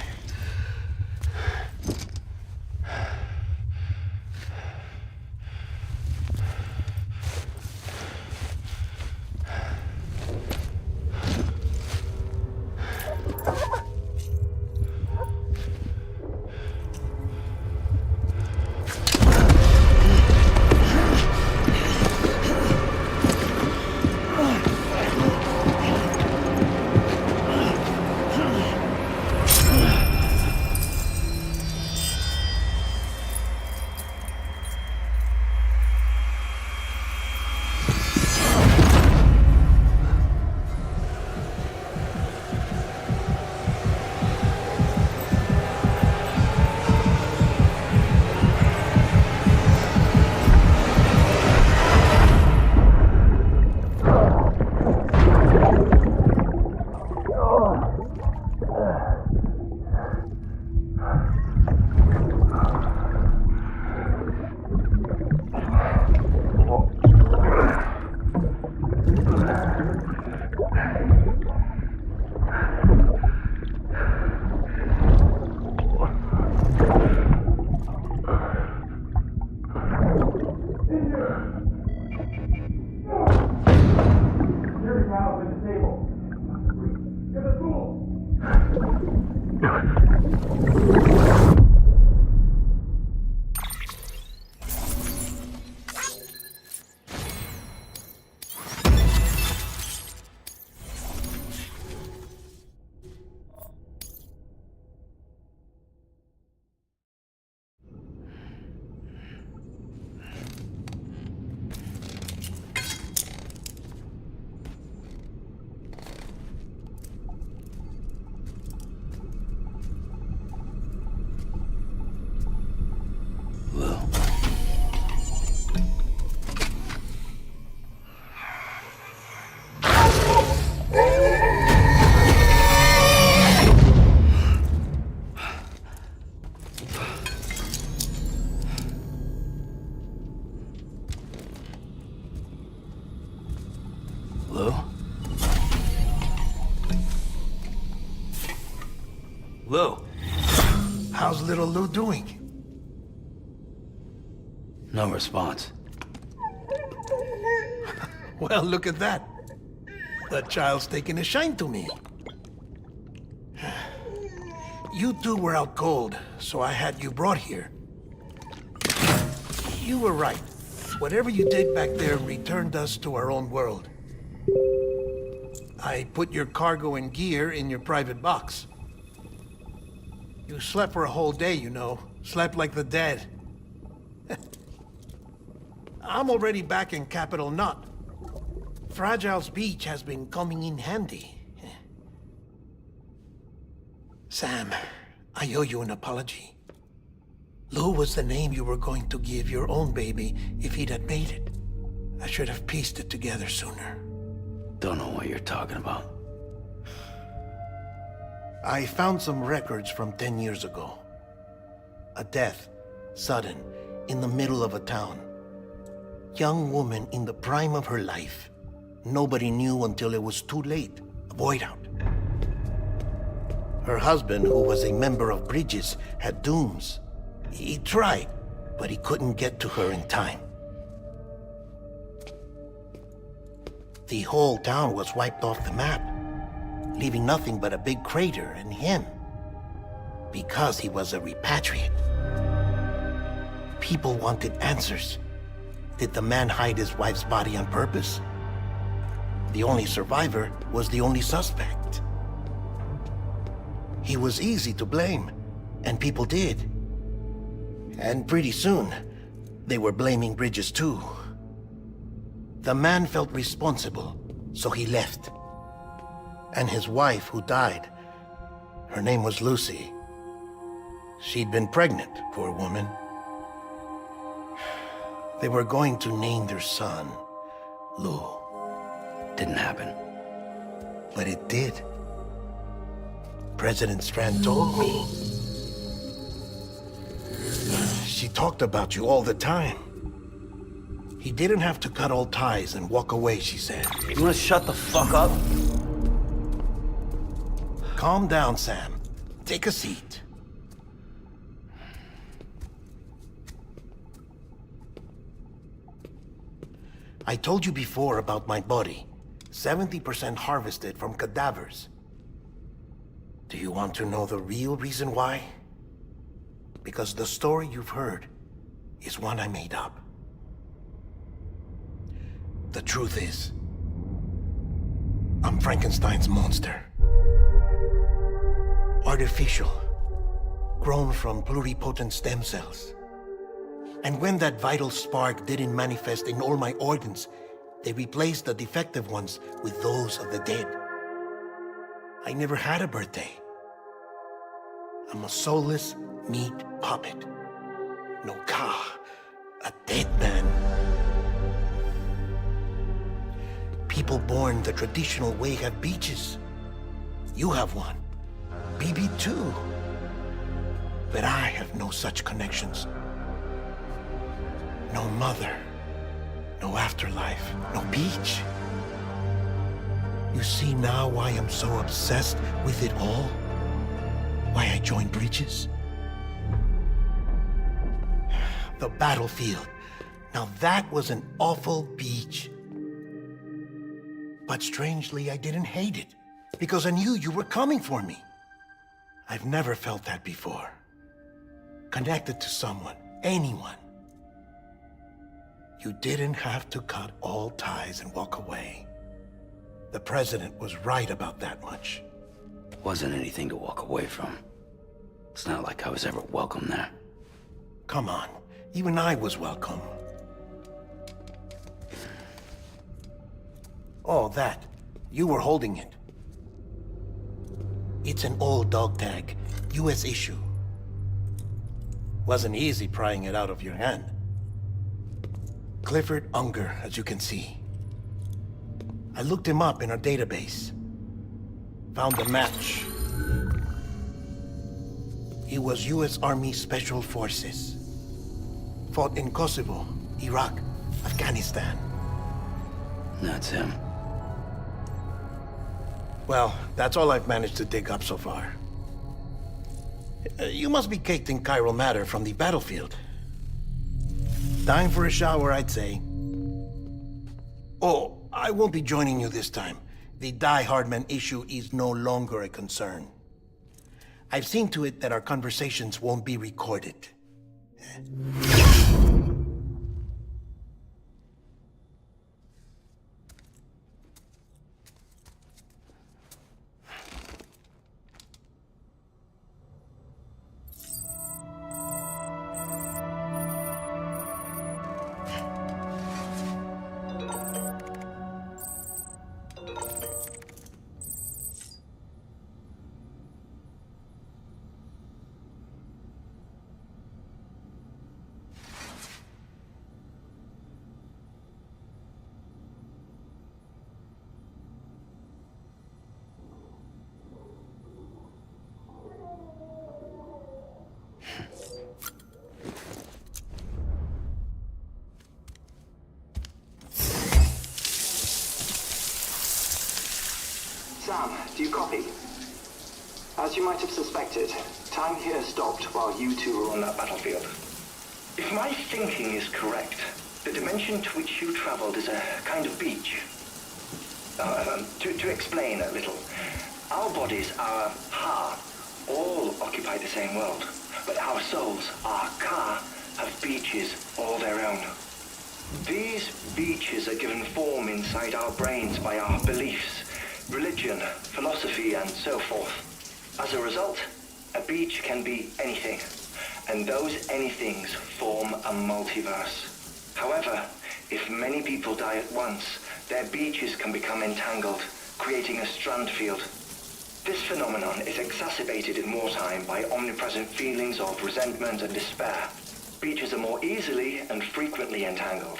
S6: little Lou doing?
S10: No response.
S6: Well, look at that. The child's taking a shine to me. You two were out cold, so I had you brought here. You were right. Whatever you did back there returned us to our own world. I put your cargo and gear in your private box. You slept for a whole day, you know. Slept like the dead. I'm already back in Capital Knot. Fragile's beach has been coming in handy. Sam, I owe you an apology. Lou was the name you were going to give your own baby if he'd had made it. I should have pieced it together sooner.
S10: Don't know what you're talking about.
S6: I found some records from 10 years ago. A death, sudden, in the middle of a town. Young woman in the prime of her life. Nobody knew until it was too late. A void out. Her husband, who was a member of Bridges, had dooms. He tried, but he couldn't get to her in time. The whole town was wiped off the map, leaving nothing but a big crater and him. Because he was a repatriate. People wanted answers. Did the man hide his wife's body on purpose? The only survivor was the only suspect. He was easy to blame, and people did. And pretty soon, they were blaming Bridges too. The man felt responsible, so he left. And his wife, who died, her name was Lucy. She'd been pregnant, poor woman. They were going to name their son Lou.
S10: Didn't happen.
S6: But it did. President Strand told me. She talked about you all the time. He didn't have to cut all ties and walk away, she said.
S10: You wanna shut the fuck up?
S6: Calm down, Sam. Take a seat. I told you before about my body. 70% harvested from cadavers. Do you want to know the real reason why? Because the story you've heard is one I made up. The truth is, I'm Frankenstein's monster. Artificial, grown from pluripotent stem cells. And when that vital spark didn't manifest in all my organs, they replaced the defective ones with those of the dead. I never had a birthday. I'm a soulless meat puppet. No ka, a dead man. People born the traditional way have beaches. You have one. BB too. But I have no such connections. No mother. No afterlife. No beach. You see now why I'm so obsessed with it all? Why I joined Bridges? The battlefield. Now that was an awful beach. But strangely, I didn't hate it. Because I knew you were coming for me. I've never felt that before. Connected to someone, anyone. You didn't have to cut all ties and walk away. The president was right about that much.
S10: Wasn't anything to walk away from. It's not like I was ever welcome there.
S6: Come on, even I was welcome. Oh, that. You were holding it. It's an old dog tag, US issue. Wasn't easy prying it out of your hand. Clifford Unger, as you can see. I looked him up in our database. Found a match. He was US Army Special Forces. Fought in Kosovo, Iraq, Afghanistan.
S10: That's him.
S6: Well, that's all I've managed to dig up so far. You must be caked in chiral matter from the battlefield. Time for a shower, I'd say. Oh, I won't be joining you this time. The Die Hardman issue is no longer a concern. I've seen to it that our conversations won't be recorded.
S5: Sam, do you copy? As you might have suspected, time here stopped while you two were on that battlefield. If my thinking is correct, the dimension to which you traveled is a kind of beach. To explain a little, our bodies, our Ha, all occupy the same world, but our souls, our Ka, have beaches all their own. These beaches are given form inside our brains by our beliefs, religion, philosophy, and so forth. As a result, a beach can be anything, and those anythings form a multiverse. However, if many people die at once, their beaches can become entangled, creating a strand field. This phenomenon is exacerbated in wartime by omnipresent feelings of resentment and despair. Beaches are more easily and frequently entangled.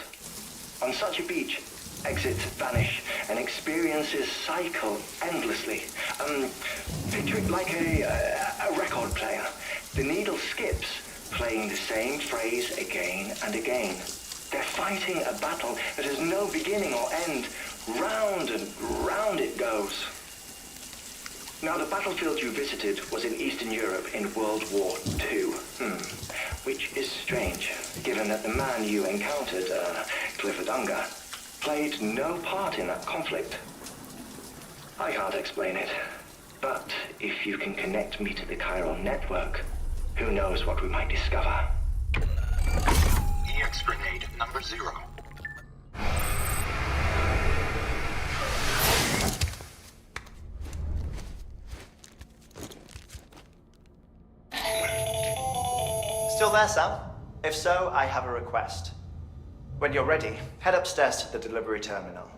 S5: On such a beach, exits vanish and experiences cycle endlessly. Picture it like a record player. The needle skips, playing the same phrase again and again. They're fighting a battle that has no beginning or end. Round and round it goes. Now, the battlefield you visited was in Eastern Europe in World War II. Which is strange, given that the man you encountered, Clifford Unger, played no part in that conflict. I can't explain it, but if you can connect me to the chiral network, who knows what we might discover.
S12: EX grenade number 0.
S5: Still there, Sam? If so, I have a request. When you're ready, head upstairs to the delivery terminal.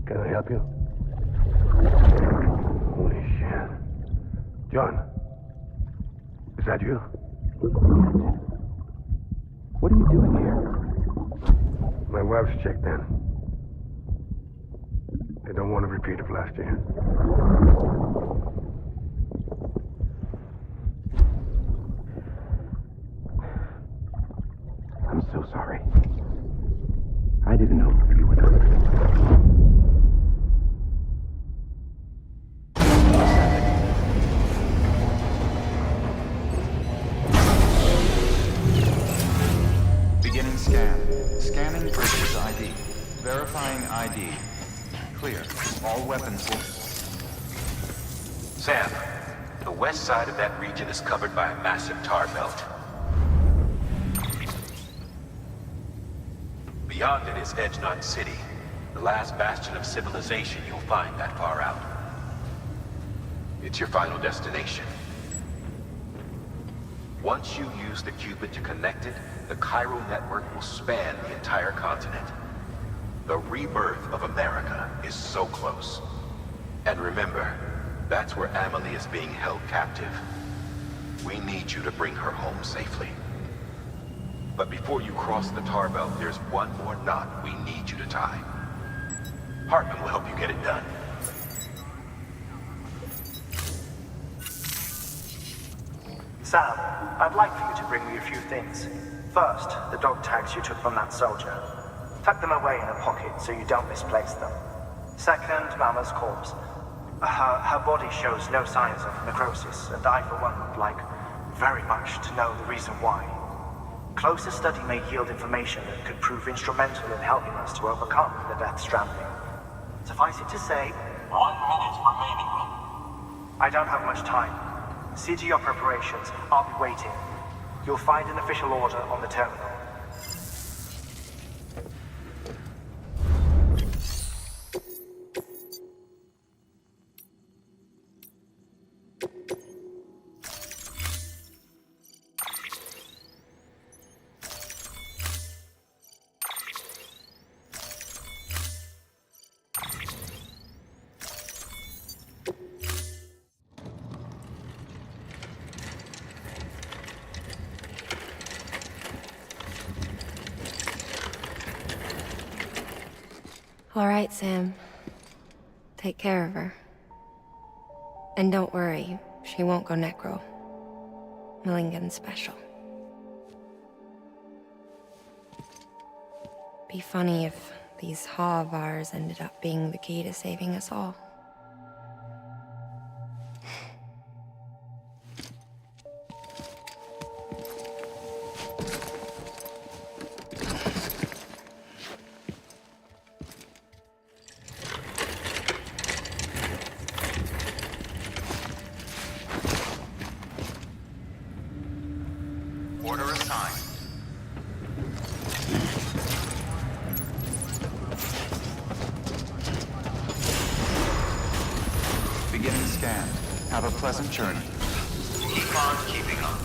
S11: Can I help you? Holy shit. John, is that you? What are you doing here? My wife's checked in. They don't want a repeat of last year. I'm so sorry. I didn't know you were there.
S1: Beginning scan. Scanning Bridges ID. Verifying ID. Clear. All weapons will...
S4: Sam, the west side of that region is covered by a massive tar belt. Beyond it is Edgenut City, the last bastion of civilization you'll find that far out. It's your final destination. Once you use the Cupid to connect it, the Cairo network will span the entire continent. The rebirth of America is so close. And remember, that's where Amelie is being held captive. We need you to bring her home safely. But before you cross the tar belt, there's one more knot we need you to tie. Hartman will help you get it done.
S5: Sam, I'd like for you to bring me a few things. First, the dog tags you took from that soldier. Tuck them away in a pocket so you don't misplace them. Second, Mama's corpse. Her body shows no signs of necrosis, and I, for one, would like very much to know the reason why. Closer study may yield information that could prove instrumental in helping us to overcome the Death Stranding. Suffice it to say, 1 minute remaining. I don't have much time. See to your preparations. I'll be waiting. You'll find an official order on the terminal.
S9: All right, Sam. Take care of her. And don't worry, she won't go necro. Millingen's special. Be funny if these Ha of ours ended up being the key to saving us all.
S1: Order assigned. Beginning scan. Have a pleasant journey. Keep on keeping on.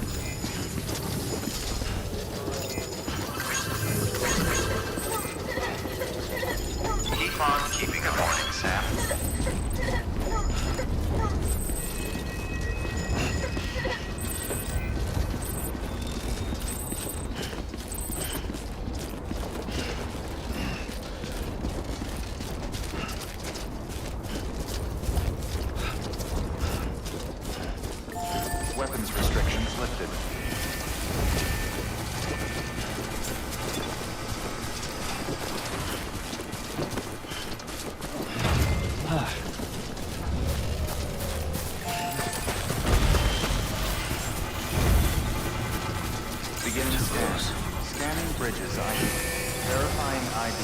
S1: Keep on keeping on. Morning, Sam. Weapons restrictions lifted. Beginning scan. Scanning Bridges ID. Verifying ID.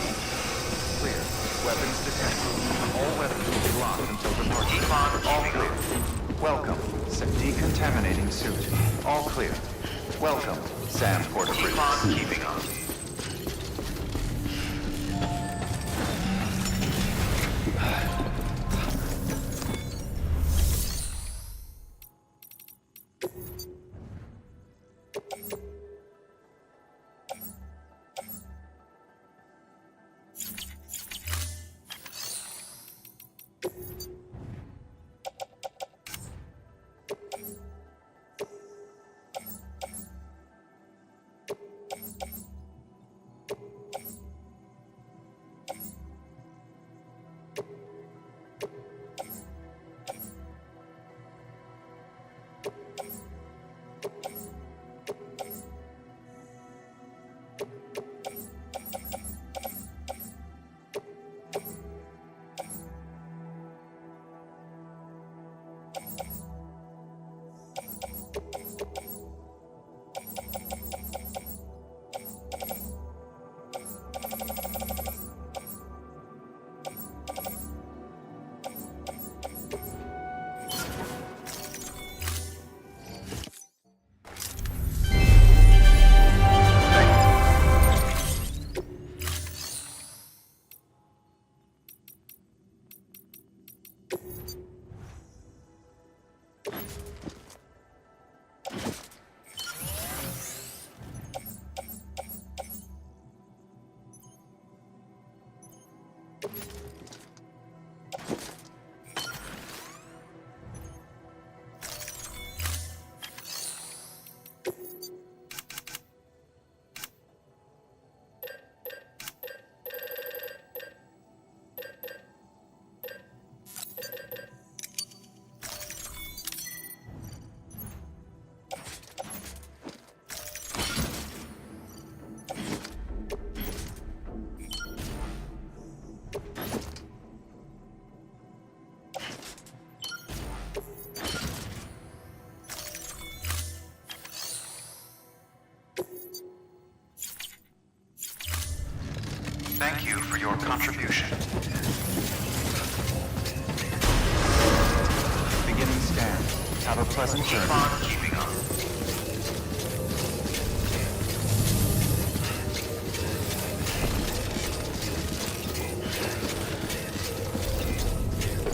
S1: Clear. Weapons detected. All weapons will be locked until departure. All clear. Welcome. Decontaminating suit. All clear. Welcome, Sam Porter Bridges. Keep on keeping on. for your contribution. Beginning scan. Have a pleasant journey. Keep on keeping on.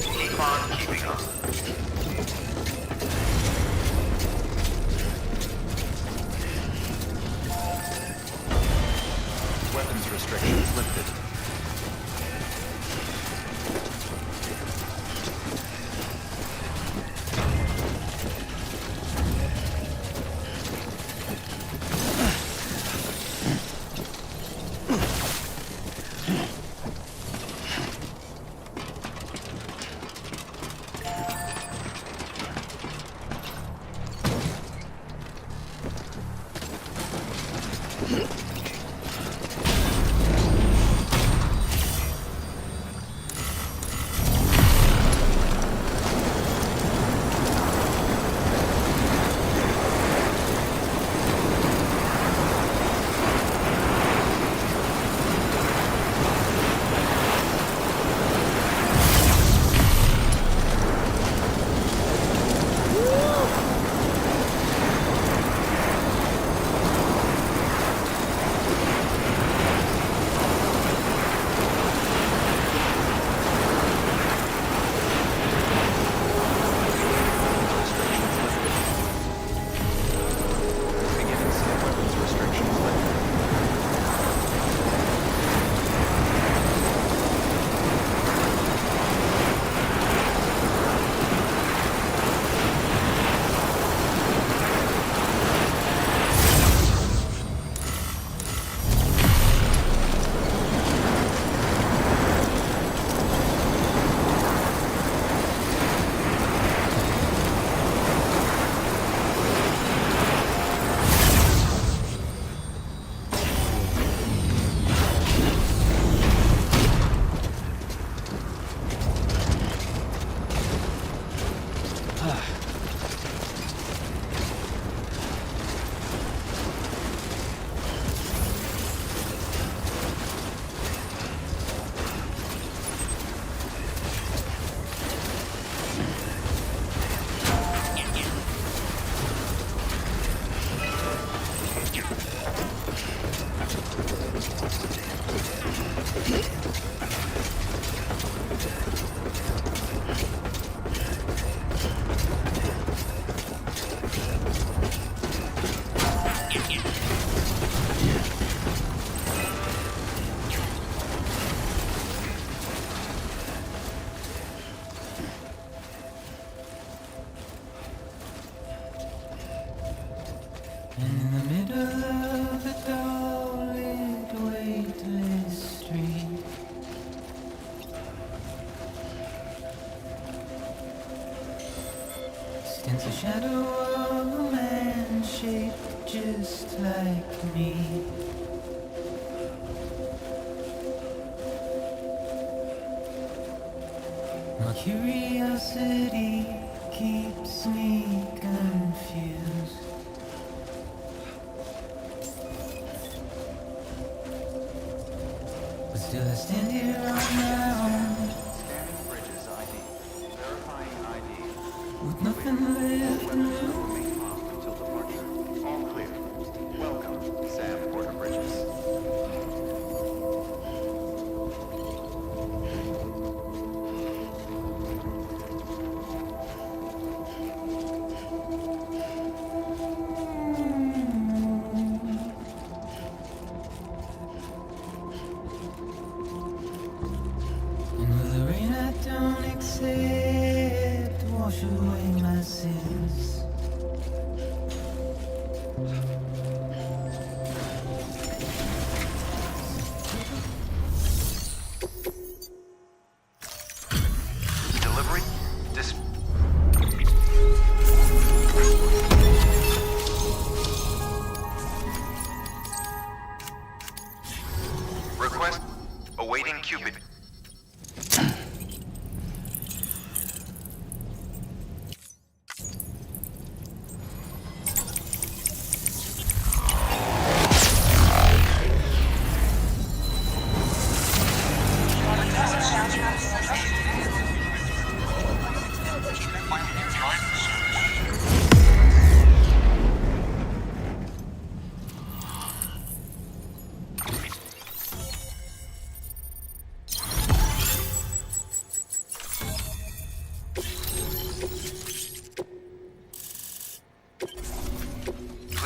S1: Keep on keeping on. Weapons restrictions lifted.
S12: In the middle of a dull-lit, weightless street, stands the shadow of a man shaped just like me. My curiosity keeps me confused. But still I stand here on my own,
S1: Scanning Bridges ID. Verifying ID.
S12: with nothing left to
S1: Weapons
S12: lose.
S1: will remain locked until departure. All clear. Welcome, Sam Porter Bridges.
S12: And with the rain I don't accept, wash away my sins.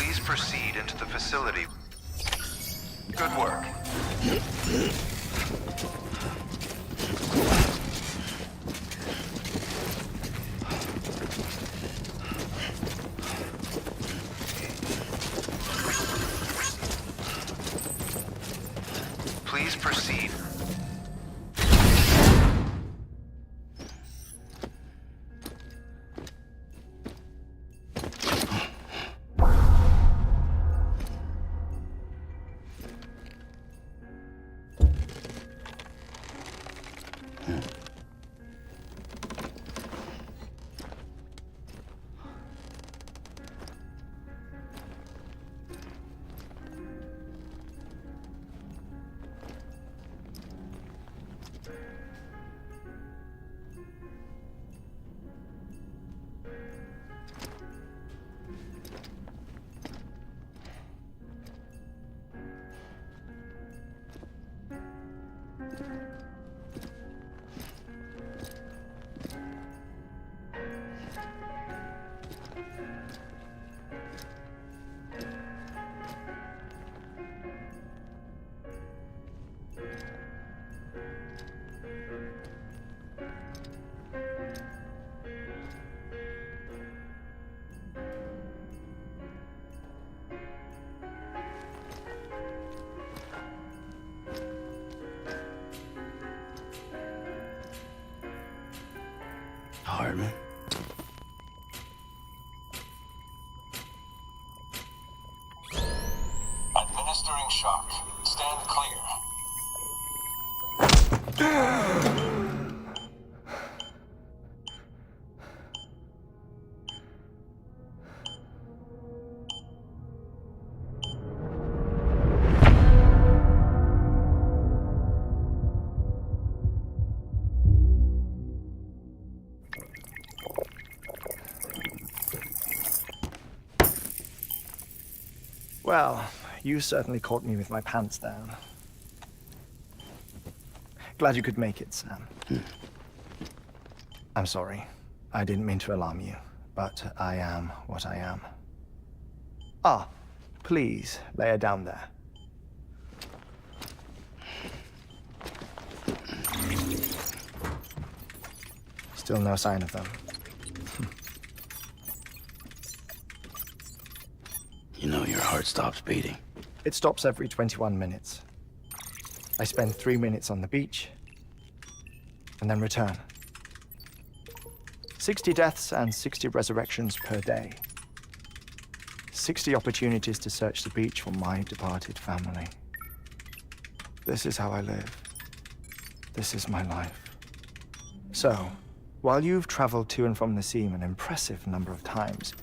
S1: Please proceed into the facility. Good work. Please proceed.
S10: Hardman.
S13: Administering shock. Stand clear.
S5: Well, you certainly caught me with my pants down. Glad you could make it, Sam. I'm sorry. I didn't mean to alarm you, but I am what I am. Ah, please, lay her down there. Still no sign of them.
S10: You know your heart stops beating.
S5: It stops every 21 minutes. I spend 3 minutes on the beach, and then return. 60 deaths and 60 resurrections per day. 60 opportunities to search the beach for my departed family. This is how I live. This is my life. So, while you've traveled to and from the seam an impressive number of times,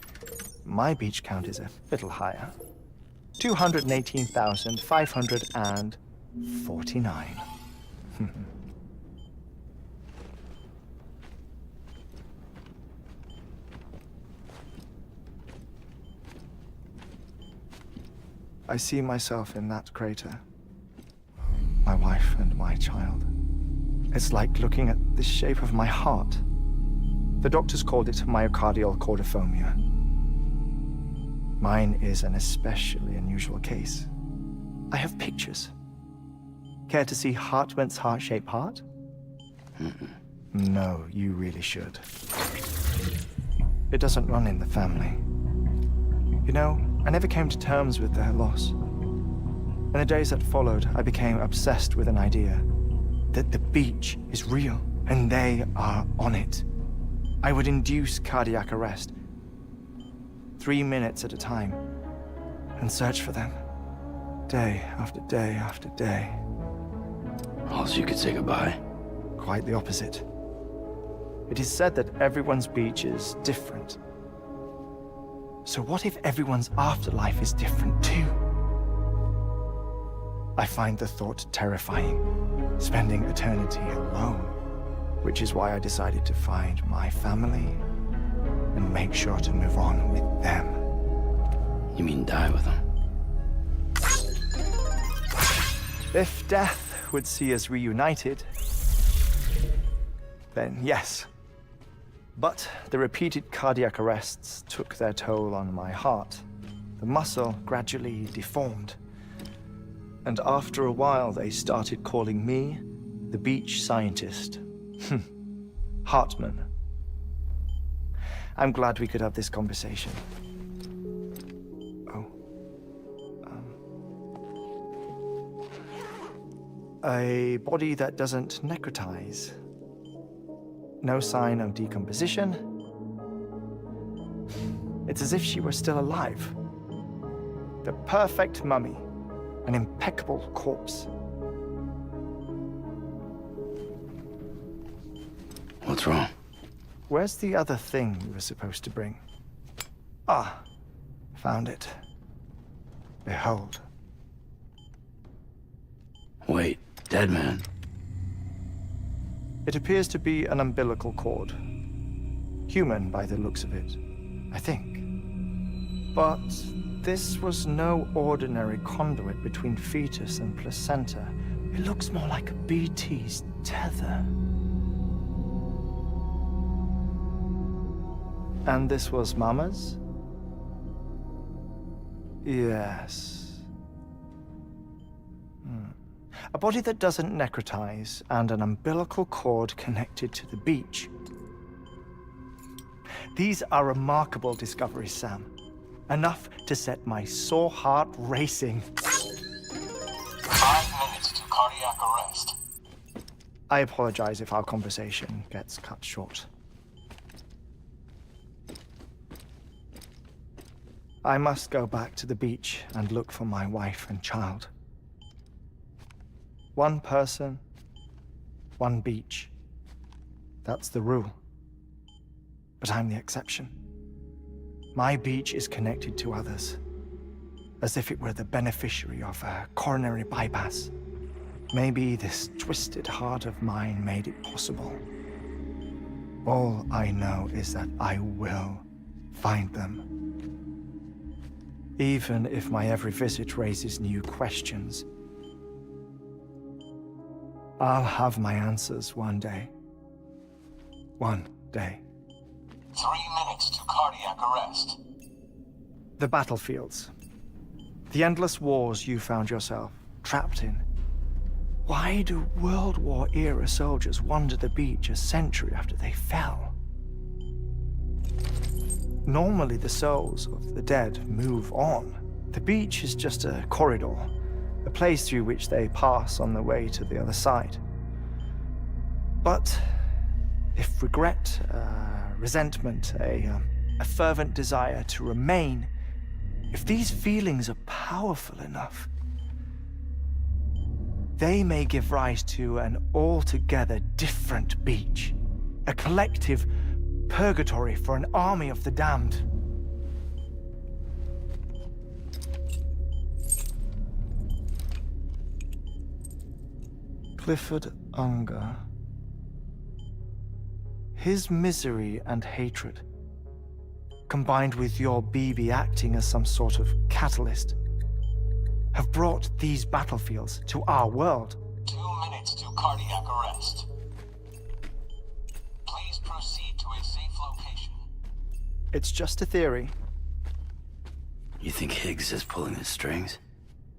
S5: my beach count is a little higher. 218,549. I see myself in that crater. My wife and my child. It's like looking at the shape of my heart. The doctors called it myocardial cordiformia. Mine is an especially unusual case. I have pictures. Care to see Hartman's heart-shaped heart? No, you really should. It doesn't run in the family. You know, I never came to terms with their loss. In the days that followed, I became obsessed with an idea that the beach is real, and they are on it. I would induce cardiac arrest, 3 minutes at a time, and search for them, day after day after day.
S10: Also, you could say goodbye.
S5: Quite the opposite. It is said that everyone's beach is different. So what if everyone's afterlife is different too? I find the thought terrifying, spending eternity alone, which is why I decided to find my family and make sure to move on with them.
S10: You mean die with them?
S5: If death would see us reunited, then yes. But the repeated cardiac arrests took their toll on my heart, The muscle gradually deformed. And after a while, they started calling me the beach scientist. Hartman. I'm glad we could have this conversation. A body that doesn't necrotize. No sign of decomposition. It's as if she were still alive. The perfect mummy. An impeccable corpse.
S10: What's wrong?
S5: Where's the other thing you were supposed to bring? Ah, found it. Behold.
S10: Wait, dead man?
S5: It appears to be an umbilical cord. Human by the looks of it, I think. But this was no ordinary conduit between fetus and placenta. It looks more like a BT's tether. And this was Mama's? Yes. A body that doesn't necrotize and an umbilical cord connected to the beach. These are remarkable discoveries, Sam. Enough to set my sore heart racing.
S13: 5 minutes to cardiac arrest.
S5: I apologize if our conversation gets cut short. I must go back to the beach and look for my wife and child. One person, one beach. That's the rule. But I'm the exception. My beach is connected to others, as if it were the beneficiary of a coronary bypass. Maybe this twisted heart of mine made it possible. All I know is that I will find them. Even if my every visit raises new questions, I'll have my answers one day. One day.
S13: 3 minutes to cardiac arrest.
S5: The battlefields. The endless wars you found yourself trapped in. Why do World War-era soldiers wander the beach a century after they fell? Normally, the souls of the dead move on. The beach is just a corridor, a place through which they pass on the way to the other side. But if regret, resentment, a fervent desire to remain, if these feelings are powerful enough, they may give rise to an altogether different beach, a collective purgatory for an army of the damned. Clifford Unger. His misery and hatred, combined with your BB acting as some sort of catalyst, have brought these battlefields to our world.
S13: 2 minutes to cardiac arrest. Please proceed to a safe location.
S5: It's just a theory.
S10: You think Higgs is pulling the strings?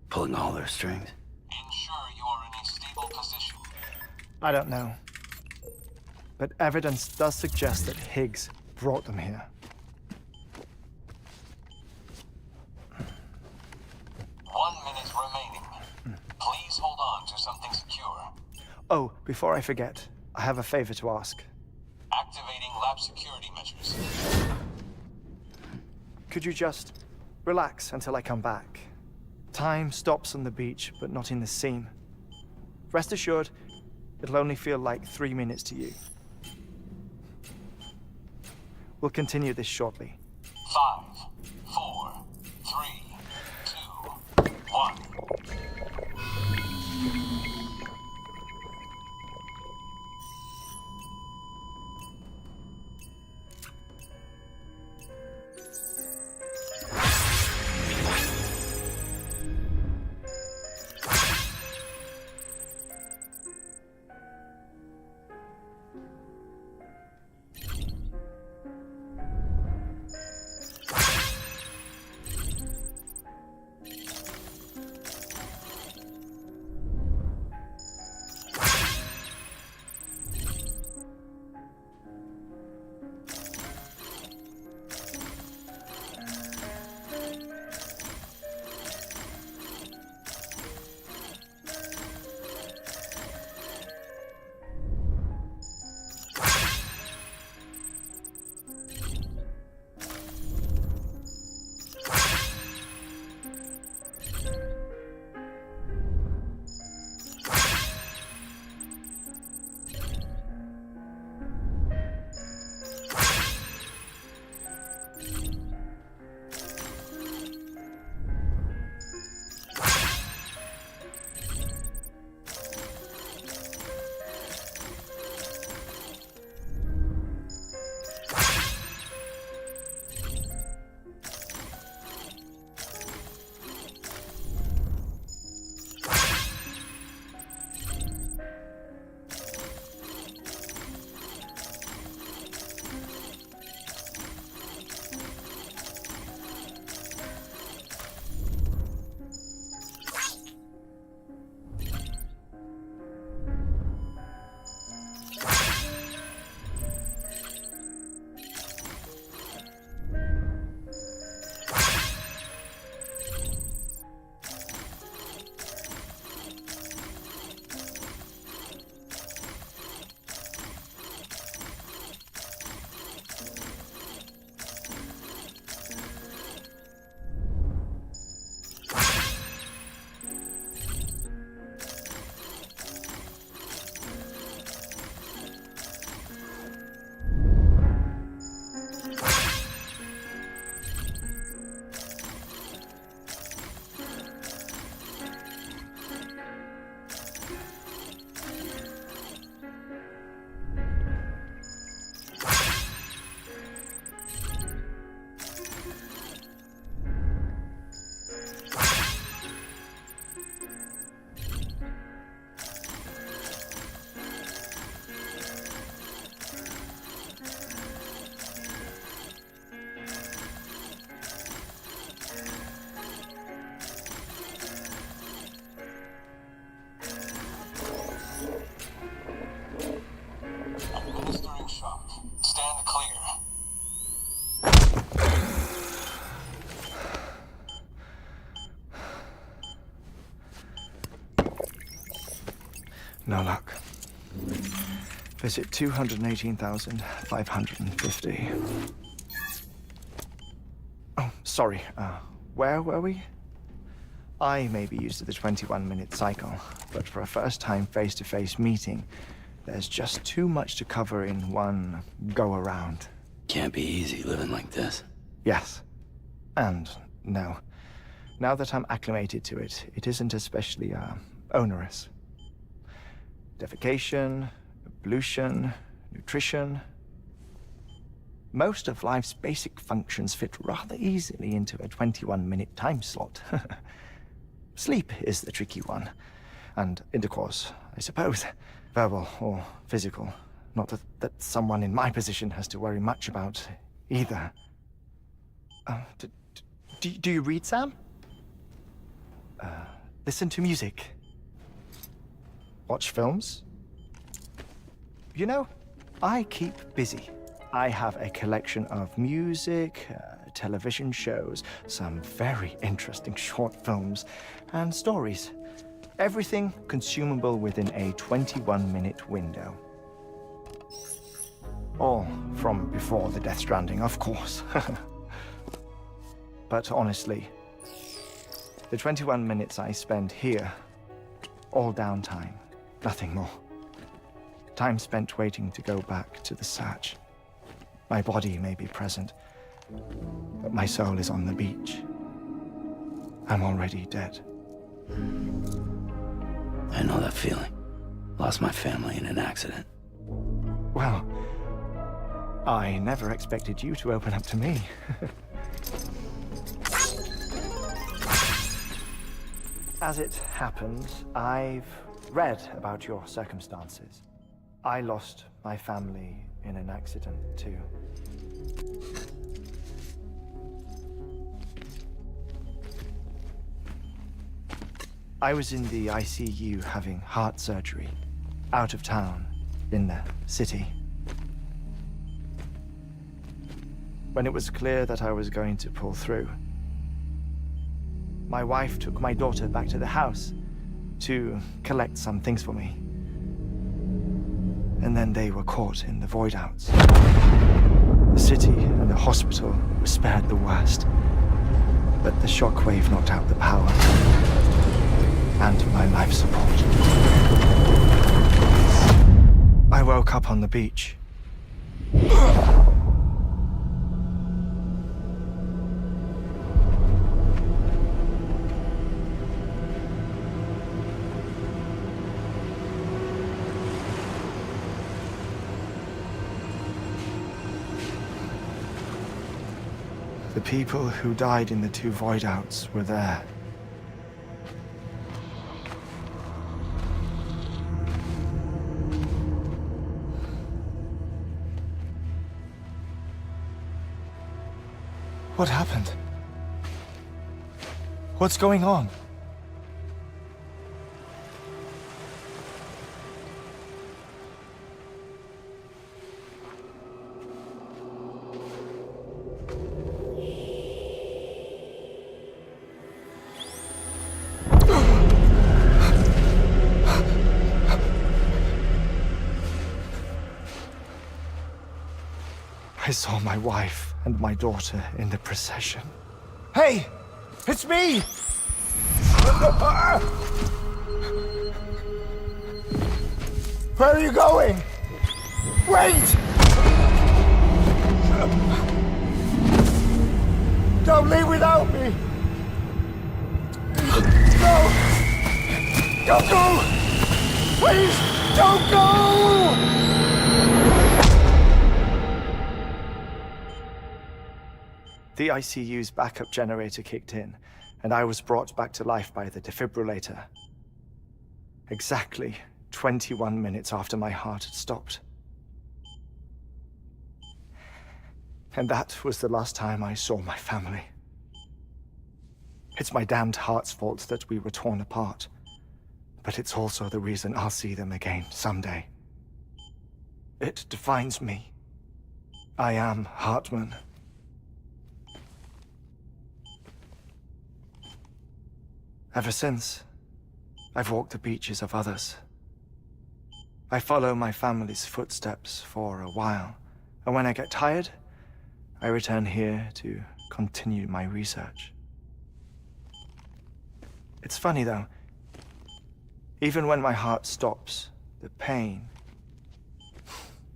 S10: Pulling all their strings?
S13: Ensure you are in a stable position.
S5: I don't know. But evidence does suggest that Higgs brought them here.
S13: 1 minute remaining. Please hold on to something secure.
S5: Oh, before I forget, I have a favor to ask.
S13: Activating lab security measures.
S5: Could you just relax until I come back? Time stops on the beach, but not in the scene. Rest assured, it'll only feel like 3 minutes to you. We'll continue this shortly.
S13: 5, 4, 3, 2, 1.
S5: No luck. Visit 218,550. Oh, sorry. Where were we? I may be used to the 21-minute cycle, but for a first-time face-to-face meeting, there's just too much to cover in one go-around.
S10: Can't be easy living like this.
S5: Yes. And no. Now that I'm acclimated to it, it isn't especially, onerous. Defecation, pollution, nutrition. Most of life's basic functions fit rather easily into a 21-minute time slot. Sleep is the tricky one. And intercourse, I suppose. Verbal or physical. Not that someone in my position has to worry much about either. Do you read, Sam? Listen to music. Watch films? You know, I keep busy. I have a collection of music, television shows, some very interesting short films, and stories. Everything consumable within a 21-minute window. All from before the Death Stranding, of course. But honestly, the 21 minutes I spend here, all downtime, nothing more. Time spent waiting to go back to the search. My body may be present, but my soul is on the beach. I'm already dead.
S10: I know that feeling. Lost my family in an accident.
S5: Well, I never expected you to open up to me. As it happens, I've read about your circumstances. I lost my family in an accident, too. I was in the ICU having heart surgery, out of town, in the city. When it was clear that I was going to pull through, my wife took my daughter back to the house to collect some things for me. And then they were caught in the void outs. The city and the hospital were spared the worst, but the shockwave knocked out the power and my life support. I woke up on the beach. The people who died in the two void outs were there. What happened? What's going on? I saw my wife and my daughter in the procession. Hey! It's me! Where are you going? Wait! Don't leave without me! No! Don't go! Please, don't go! The ICU's backup generator kicked in, and I was brought back to life by the defibrillator. Exactly 21 minutes after my heart had stopped. And that was the last time I saw my family. It's my damned heart's fault that we were torn apart, but it's also the reason I'll see them again someday. It defines me. I am Hartman. Ever since, I've walked the beaches of others, I follow my family's footsteps for a while, and when I get tired, I return here to continue my research. It's funny though, even when my heart stops, the pain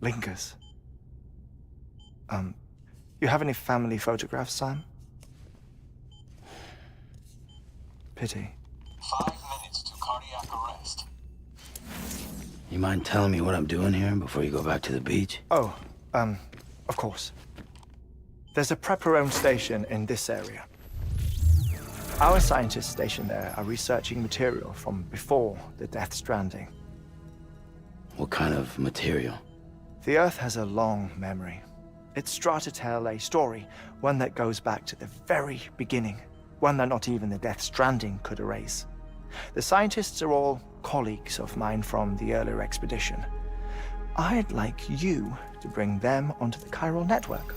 S5: lingers. You have any family photographs, Sam? Pity.
S13: 5 minutes to cardiac arrest.
S10: You mind telling me what I'm doing here before you go back to the beach?
S5: Oh, of course. There's a Prepper-owned station in this area. Our scientists stationed there are researching material from before the Death Stranding.
S10: What kind of material?
S5: The Earth has a long memory. It's trying to tell a story, one that goes back to the very beginning, one that not even the Death Stranding could erase. The scientists are all colleagues of mine from the earlier expedition. I'd like you to bring them onto the chiral network.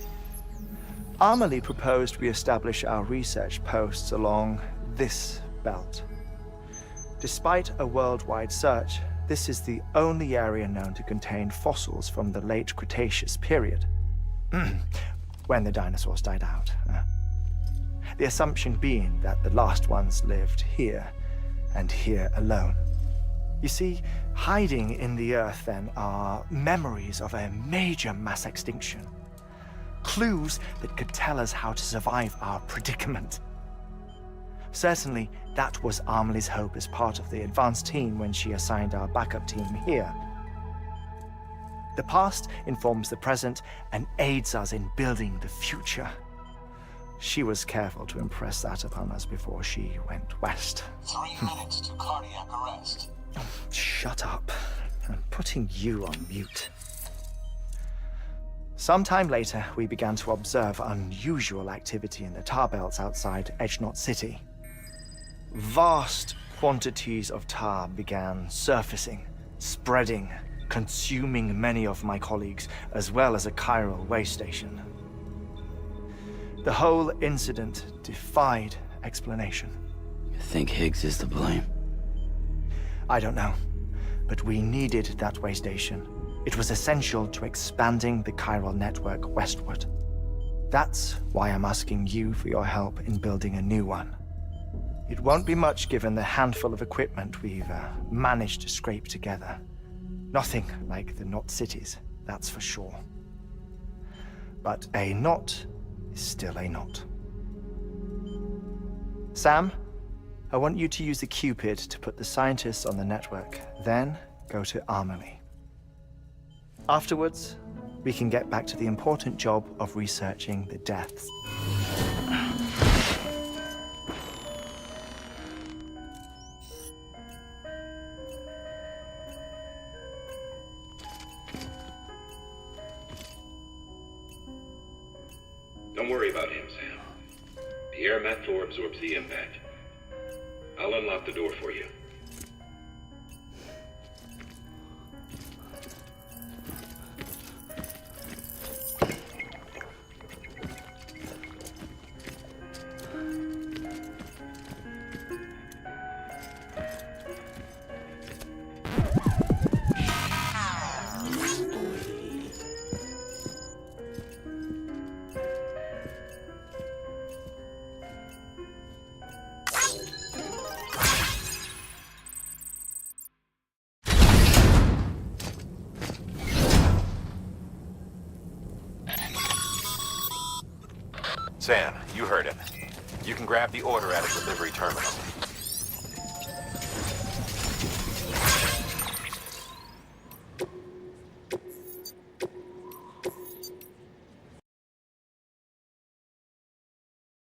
S5: Amelie proposed we establish our research posts along this belt. Despite a worldwide search, this is the only area known to contain fossils from the late Cretaceous period, when the dinosaurs died out. The assumption being that the last ones lived here, and here alone. You see, hiding in the Earth then are memories of a major mass extinction. Clues that could tell us how to survive our predicament. Certainly, that was Amelie's hope as part of the advanced team when she assigned our backup team here. The past informs the present and aids us in building the future. She was careful to impress that upon us before she went west.
S13: 3 minutes to cardiac arrest.
S5: Shut up. I'm putting you on mute. Sometime later, we began to observe unusual activity in the tar belts outside Edgenot City. Vast quantities of tar began surfacing, spreading, consuming many of my colleagues, as well as a chiral way station. The whole incident defied explanation.
S10: You think Higgs is to blame?
S5: I don't know, but we needed that way station. It was essential to expanding the chiral network westward. That's why I'm asking you for your help in building a new one. It won't be much given the handful of equipment we've managed to scrape together. Nothing like the Knot cities, that's for sure. But a knot is still a knot. Sam, I want you to use the Cupid to put the scientists on the network, then go to Amelie. Afterwards, we can get back to the important job of researching the deaths.
S14: Don't worry about him, Sam. The air mat floor absorbs the impact. I'll unlock the door for you.
S4: Sam, you heard him. You can grab the order at a delivery terminal.